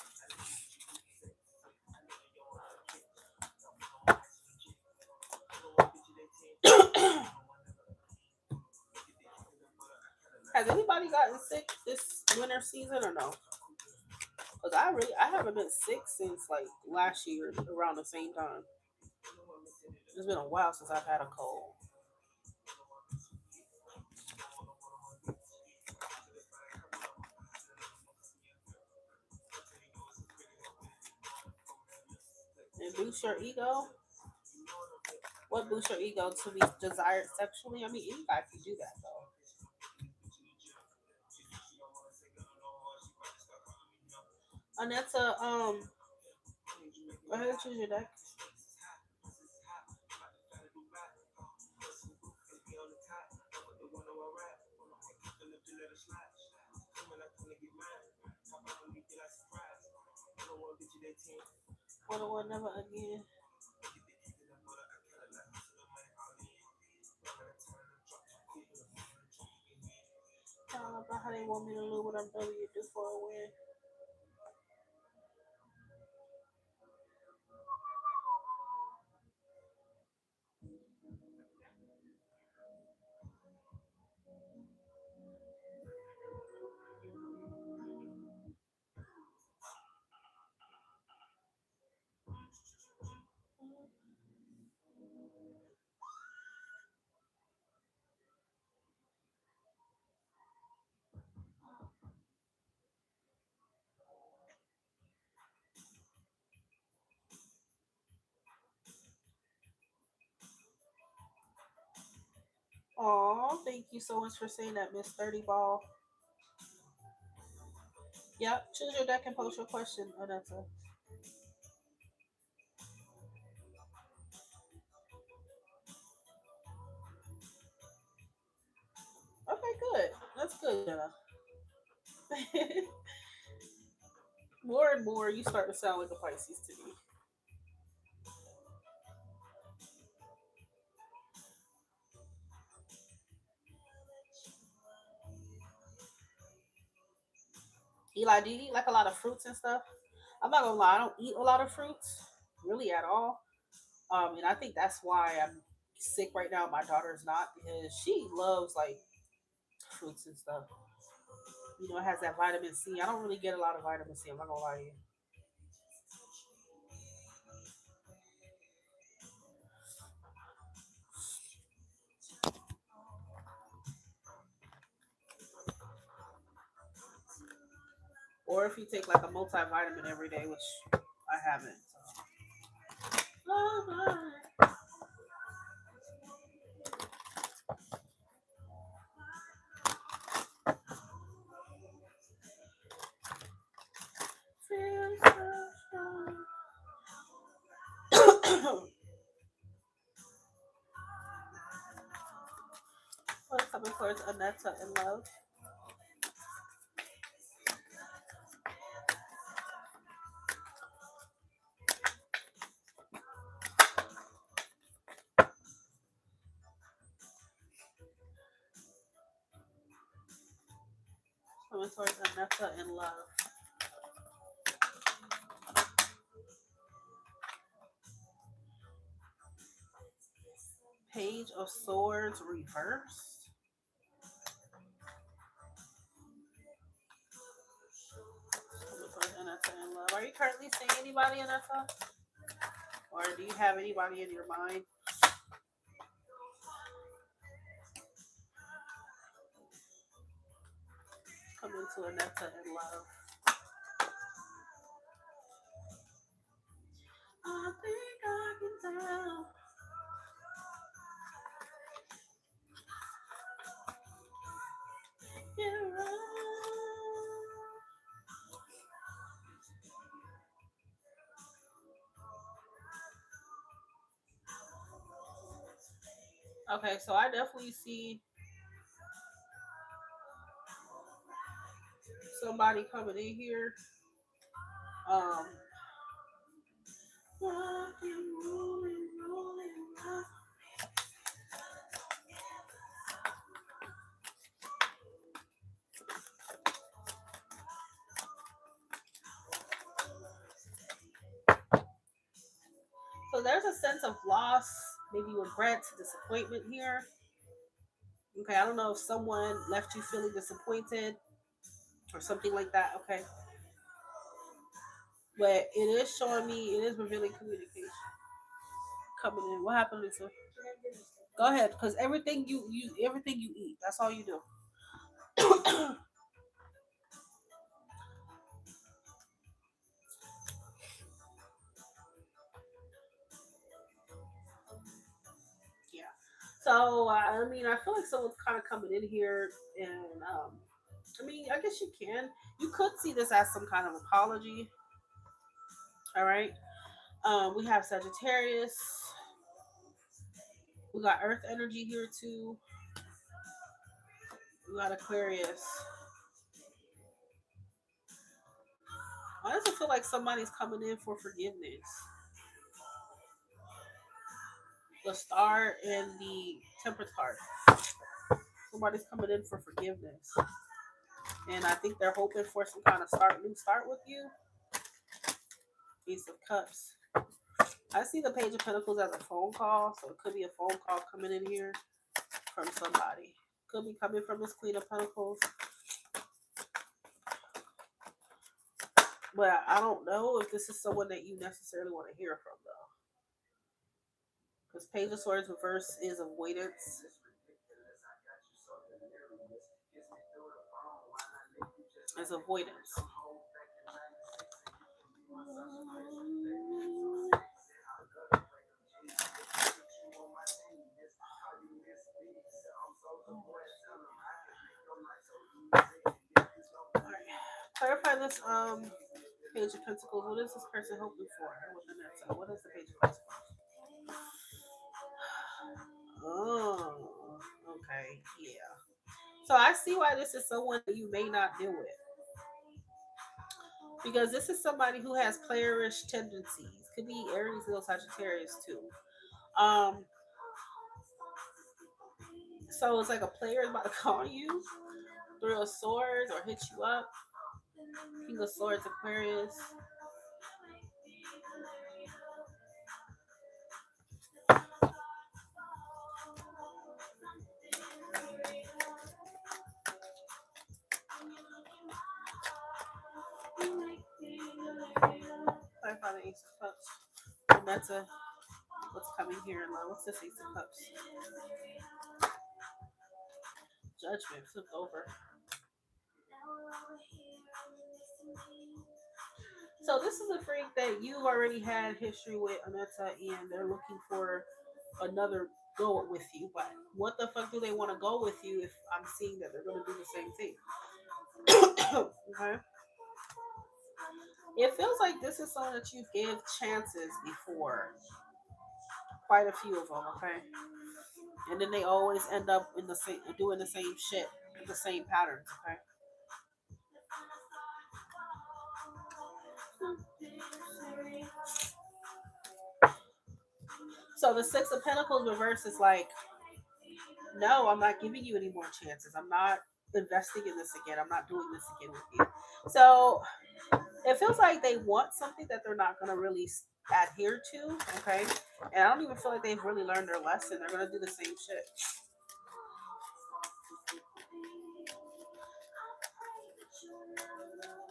Has anybody gotten sick this winter season or no? Because I haven't been sick since like last year around the same time. It's been a while since I've had a cold. And boost your ego. What boosts your ego to be desired sexually? I mean, any guy can do that though. Aneta, go ahead and choose your deck. One one never again. About how they want me to lose what I'm W do for a win. Aw, thank you so much for saying that, Miss 30 Ball. Yep, choose your deck and post your question, Anetta. Okay, good. That's good, Jenna. More and more, you start to sound like a Pisces to me. Eli, do you eat like a lot of fruits and stuff? I'm not gonna lie, I don't eat a lot of fruits, really at all. And I think that's why I'm sick right now. My daughter's not because she loves like fruits and stuff. It has that vitamin C. I don't really get a lot of vitamin C. I'm not gonna lie to you. Or if you take like a multivitamin every day, which I haven't. So. What's coming towards Anetta in love? Coming towards Anetta in love. Page of Swords reversed. Coming towards Anetta in love. Are you currently seeing anybody, Anetta? Or do you have anybody in your mind? Coming to Anetta in love. I think I can tell. You're right. Okay, so I definitely see somebody coming in here. Um, Rockin', rollin', rollin', rock. So there's a sense of loss, maybe regret, disappointment here. Okay, I don't know if someone left you feeling disappointed or something like that. Okay, but it is showing me, it is revealing communication coming in. What happened, Lisa? Go ahead, because everything you eat, that's all you do. Yeah. So I mean, I feel like someone's kind of coming in here, and I mean, I guess you could see this as some kind of apology. All right. We have Sagittarius. We got Earth energy here too. We got Aquarius. Why does it feel like somebody's coming in for forgiveness? The star and the temperance card. Somebody's coming in for forgiveness. And I think they're hoping for some kind of new start with you. Ace of Cups. I see the Page of Pentacles as a phone call, so it could be a phone call coming in here from somebody. Could be coming from this Queen of Pentacles. But I don't know if this is someone that you necessarily want to hear from, though. Because Page of Swords reverse is avoidance. It's avoidance. Alright. Clarify this Page of Pentacles. What is this person hoping for with the next? What is the Page of Pentacles? Oh, okay, yeah. So I see why this is someone that you may not deal with. Because this is somebody who has playerish tendencies. Could be Aries, Leo, Sagittarius too. Um, so it's like a player is about to call you, Three of Swords, or hit you up. King of Swords, Aquarius. Clarify the Ace of Cups. And that's what's coming here in love. What's this Ace of Cups? Judgment flipped over. So this is a freak that you already had history with, Aneta, and they're looking for another go with you. But what the fuck do they want to go with you if I'm seeing that they're going to do the same thing? Okay. It feels like this is someone that you give chances before. Quite a few of them, okay? And then they always end up in the same, doing the same shit, the same patterns, okay? So the Six of Pentacles reverse is like, no, I'm not giving you any more chances. I'm not investing in this again. I'm not doing this again with you. So it feels like they want something that they're not going to really adhere to, okay? And I don't even feel like they've really learned their lesson. They're going to do the same shit.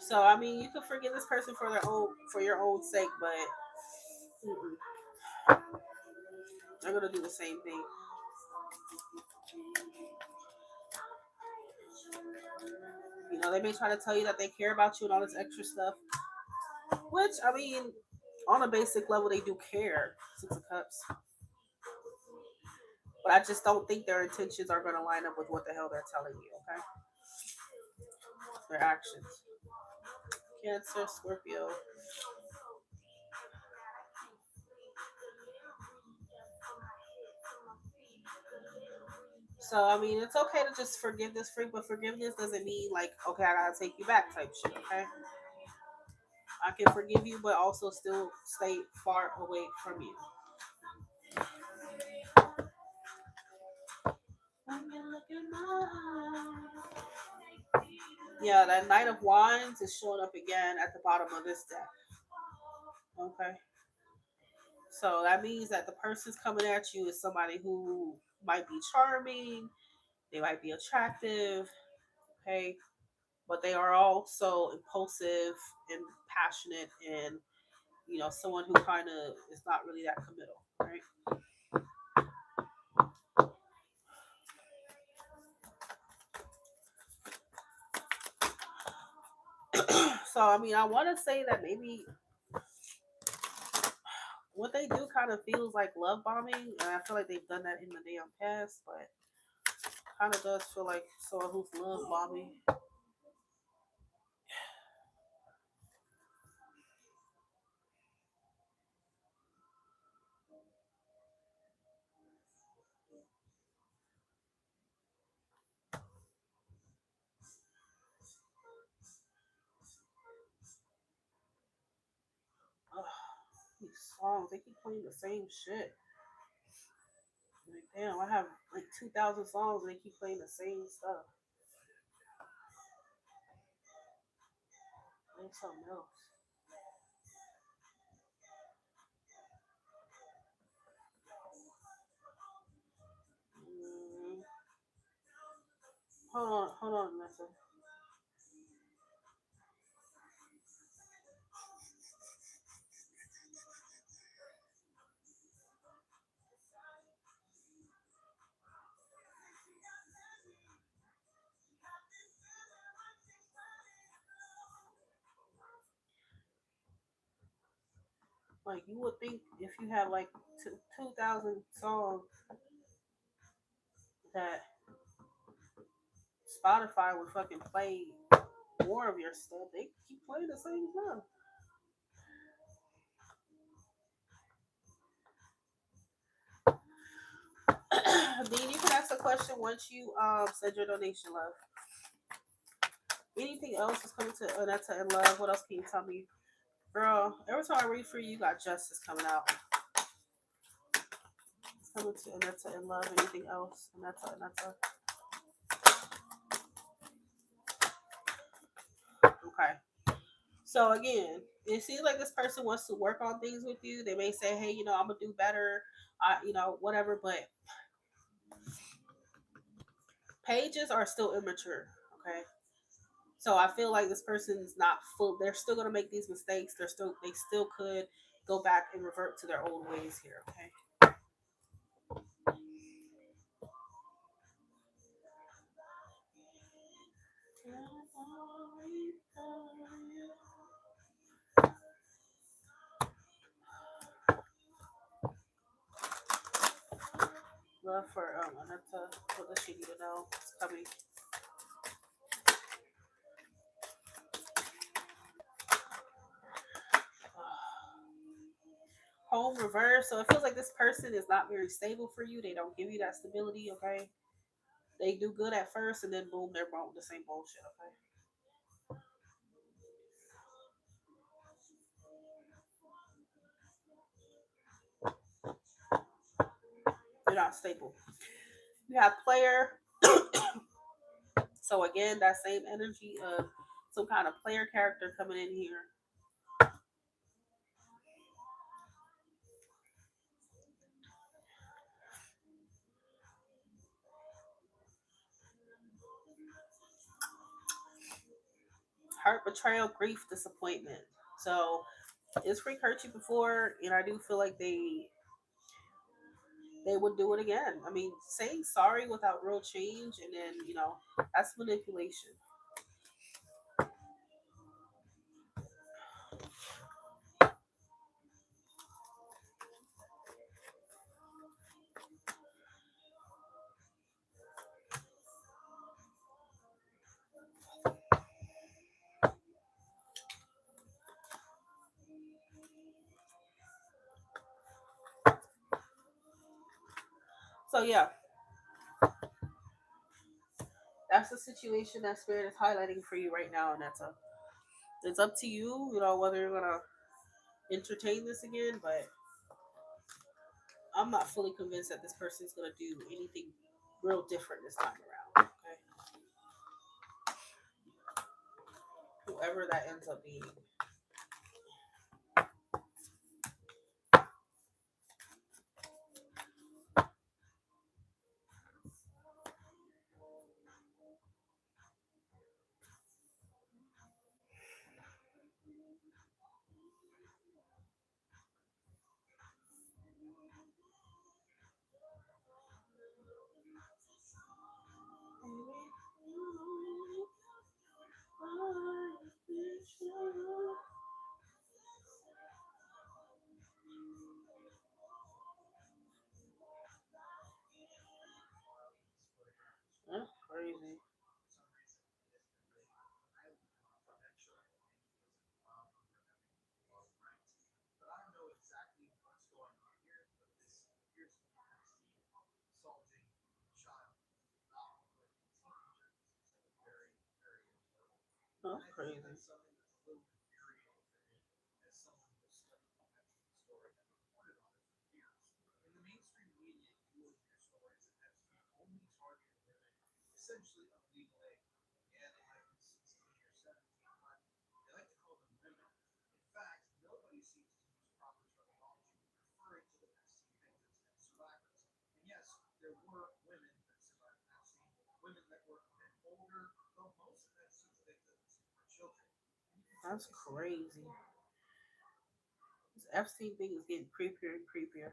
So I mean, you can forgive this person for your own sake, but they're gonna do the same thing. You know, they may try to tell you that they care about you and all this extra stuff, which I mean, on a basic level, they do care. Six of Cups, but I just don't think their intentions are gonna line up with what the hell they're telling you. Okay, their actions. Cancer, Scorpio. So I mean, it's okay to just forgive this freak, but forgiveness doesn't mean like, okay, I gotta take you back type shit. Okay, I can forgive you, but also still stay far away from you. Yeah, that Knight of Wands is showing up again at the bottom of this deck. Okay. So that means that the person's coming at you is somebody who might be charming, they might be attractive, okay, but they are also impulsive and passionate and, you know, someone who kind of is not really that committal, right? So, I mean, I want to say that maybe what they do kind of feels like love bombing, and I feel like they've done that in the damn past, but kind of does feel like someone who's love bombing. songs. They keep playing the same shit. Like, damn, I have like 2,000 songs and they keep playing the same stuff. Play something else. Mm, hold on, Nessa. Like, you would think if you have like 2,000 songs that Spotify would fucking play more of your stuff. They keep playing the same stuff. Dean, you can ask a question once you said your donation, love. Anything else is coming to Anetta in love? What else can you tell me? Girl, every time I read for you, you got justice coming out. It's coming to Anetta in love. Anything else? Anetta. Okay. So again, it seems like this person wants to work on things with you. They may say, "Hey, I'm gonna do better," whatever. But pages are still immature. Okay. So I feel like this person's not full. They're still gonna make these mistakes. They still could go back and revert to their old ways here. Okay. Love for Anetta. What does she need to know? It's coming. Home reverse. So it feels like this person is not very stable for you. They don't give you that stability. Okay. They do good at first, and then boom, they're the same bullshit. Okay. They're not stable. You have player. So again, that same energy of some kind of player character coming in here. Hurt, betrayal, grief, disappointment. So it's freak hurt you before, and I do feel like they would do it again. I mean, saying sorry without real change, and then that's manipulation. So yeah, that's the situation that spirit is highlighting for you right now, and it's up to you, whether you're gonna entertain this again. But I'm not fully convinced that this person's gonna do anything real different this time around. Okay, whoever that ends up being. That's crazy. That's crazy. That's crazy. This Epstein thing is getting creepier and creepier.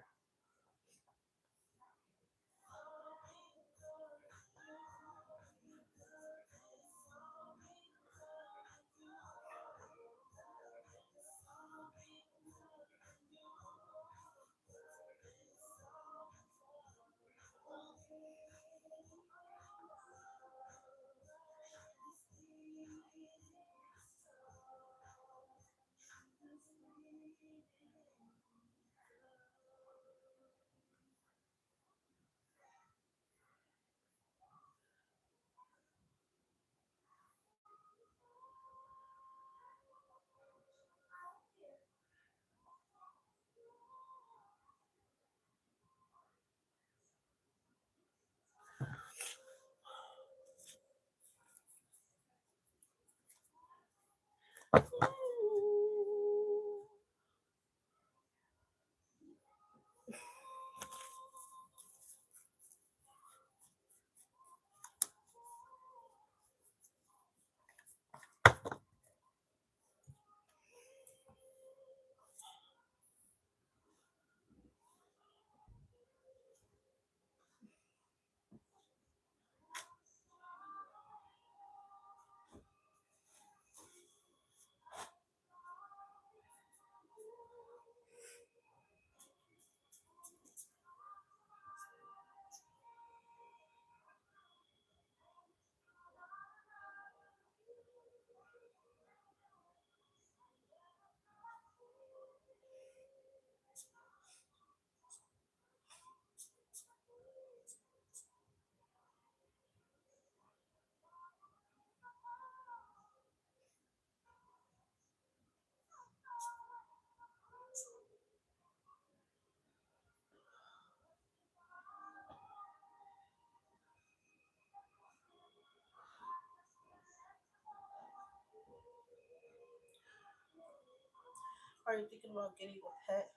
Are you thinking about getting a pet?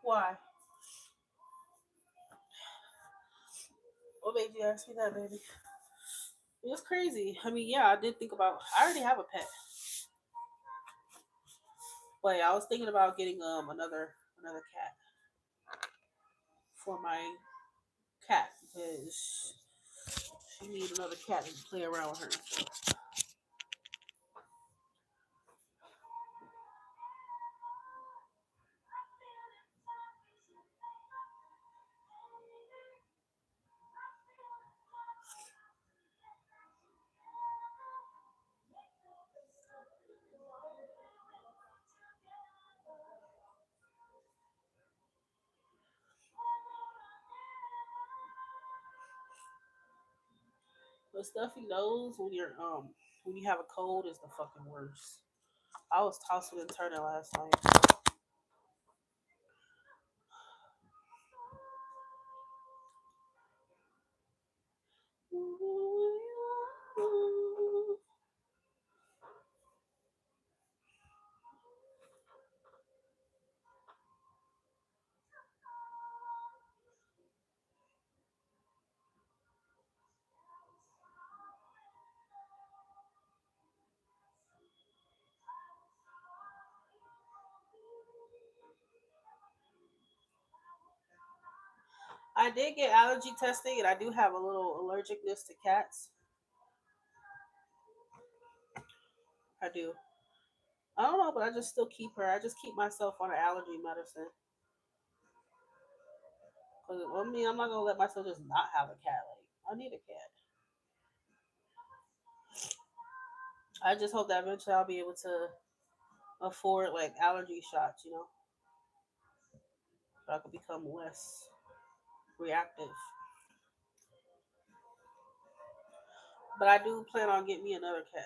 Why? What made you ask me that, baby? It was crazy. I mean, yeah, I did think about. I already have a pet, but yeah, I was thinking about getting another cat for my cat because she needs another cat to play around with her. The stuffy nose when you have a cold is the fucking worst. I was tossing and turning last night. I did get allergy testing, and I do have a little allergicness to cats. I do. I don't know, but I just still keep her. I just keep myself on an allergy medicine. Cause I mean, I'm not gonna let myself just not have a cat. Like I need a cat. I just hope that eventually I'll be able to afford like allergy shots. So I could become less reactive. But I do plan on getting me another cat.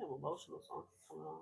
random emotional song coming on.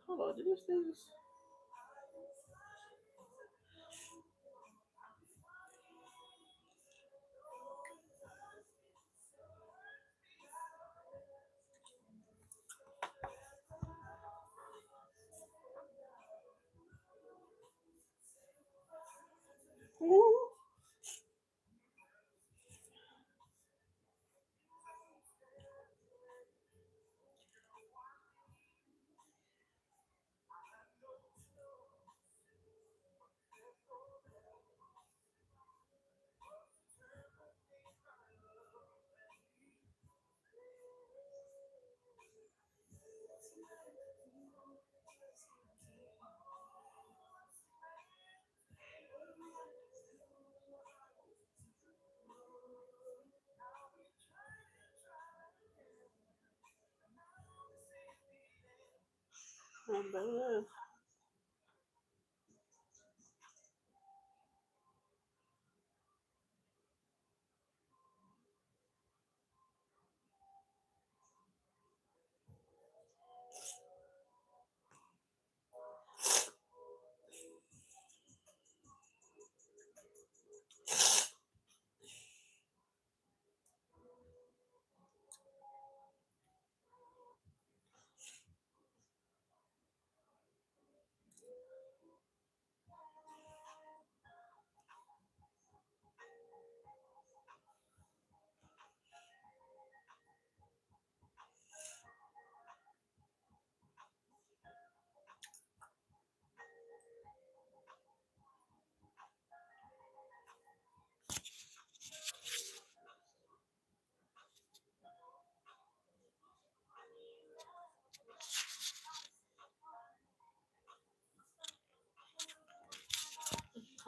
Hold on, did this thing?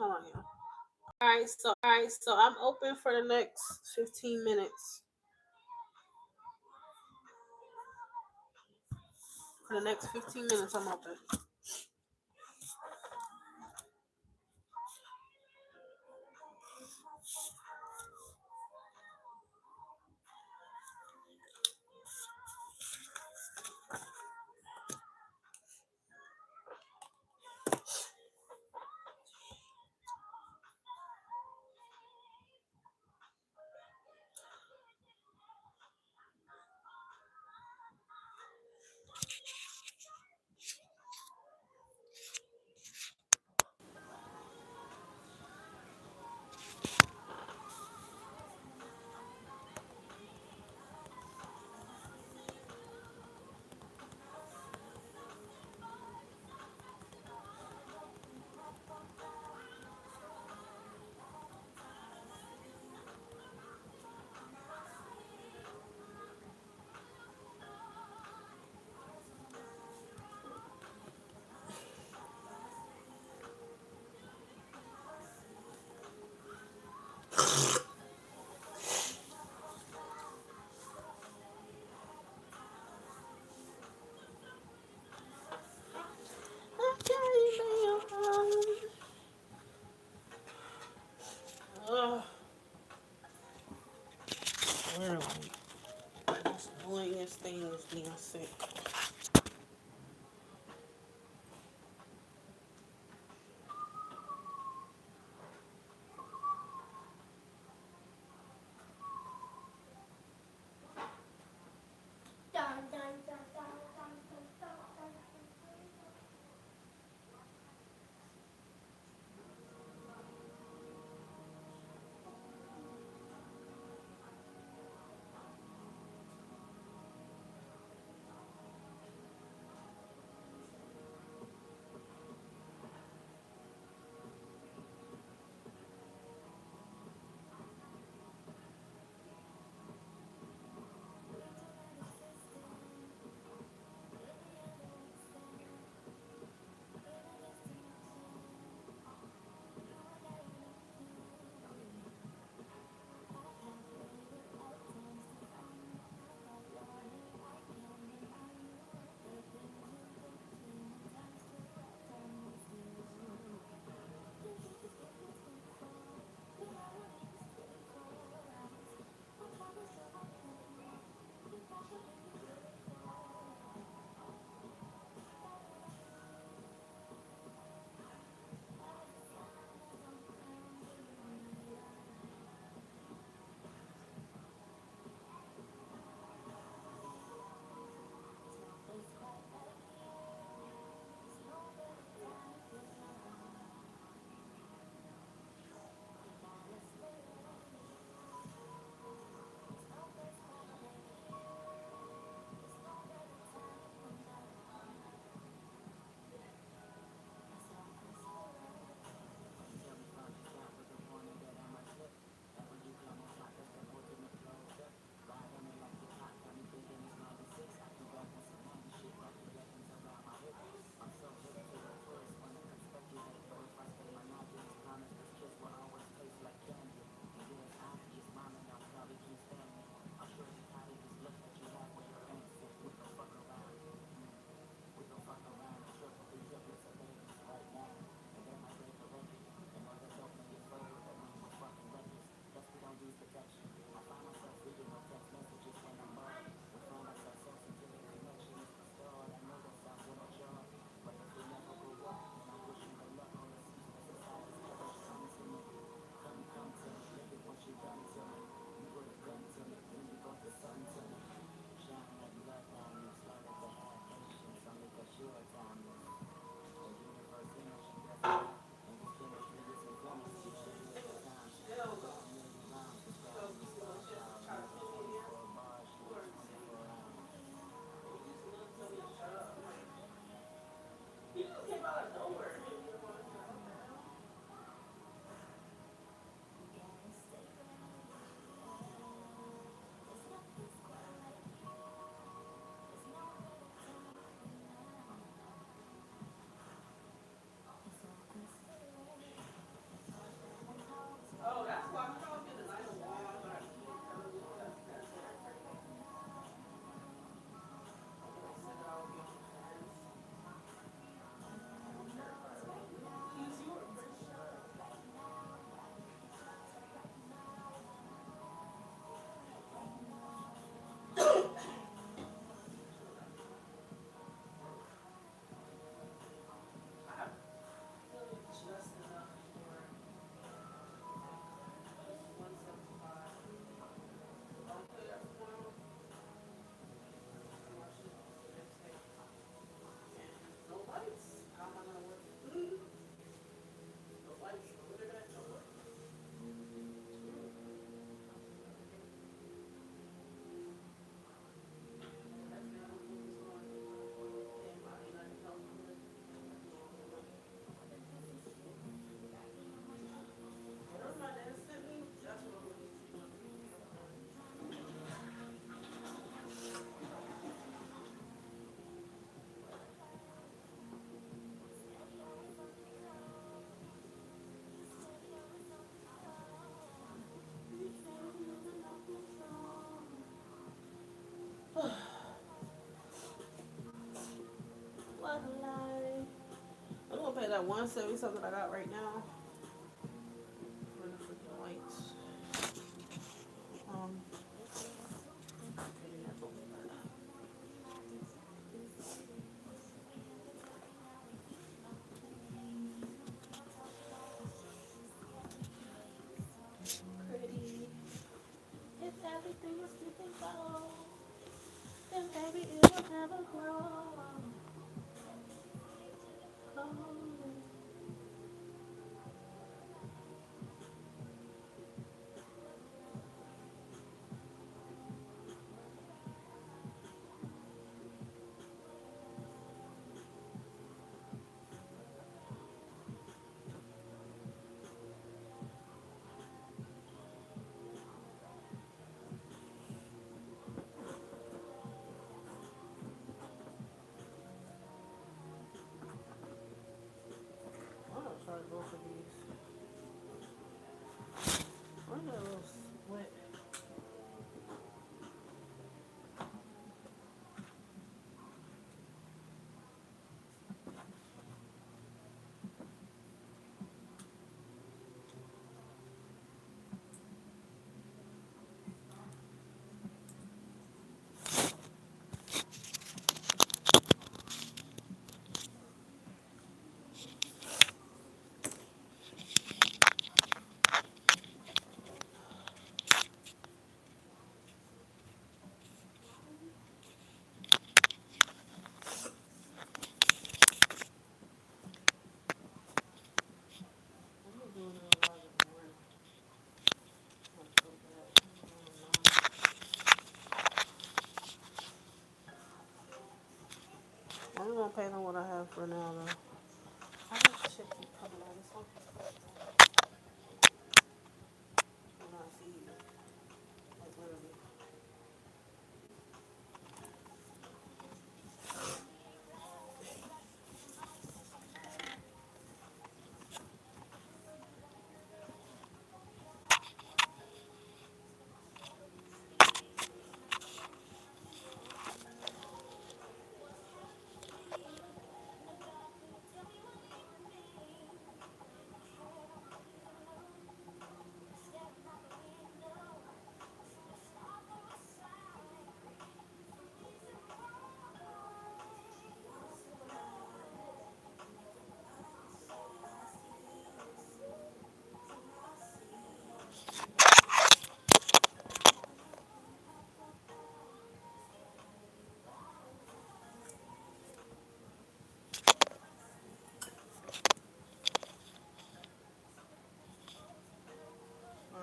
Hold on here. All right, so I'm open for the next 15 minutes. For the next 15 minutes, I'm open. Ugh, literally. This annoyingest thing is being sick. 170 something I got right now. For the freaking lights. Um, pretty. If everything was looking gold, then baby it would never grow. I'm gonna try both of these. I'm gonna a little split. I'm gonna do it a lot more. I'm gonna paint on what I have for now though. How does shit keep coming on this one?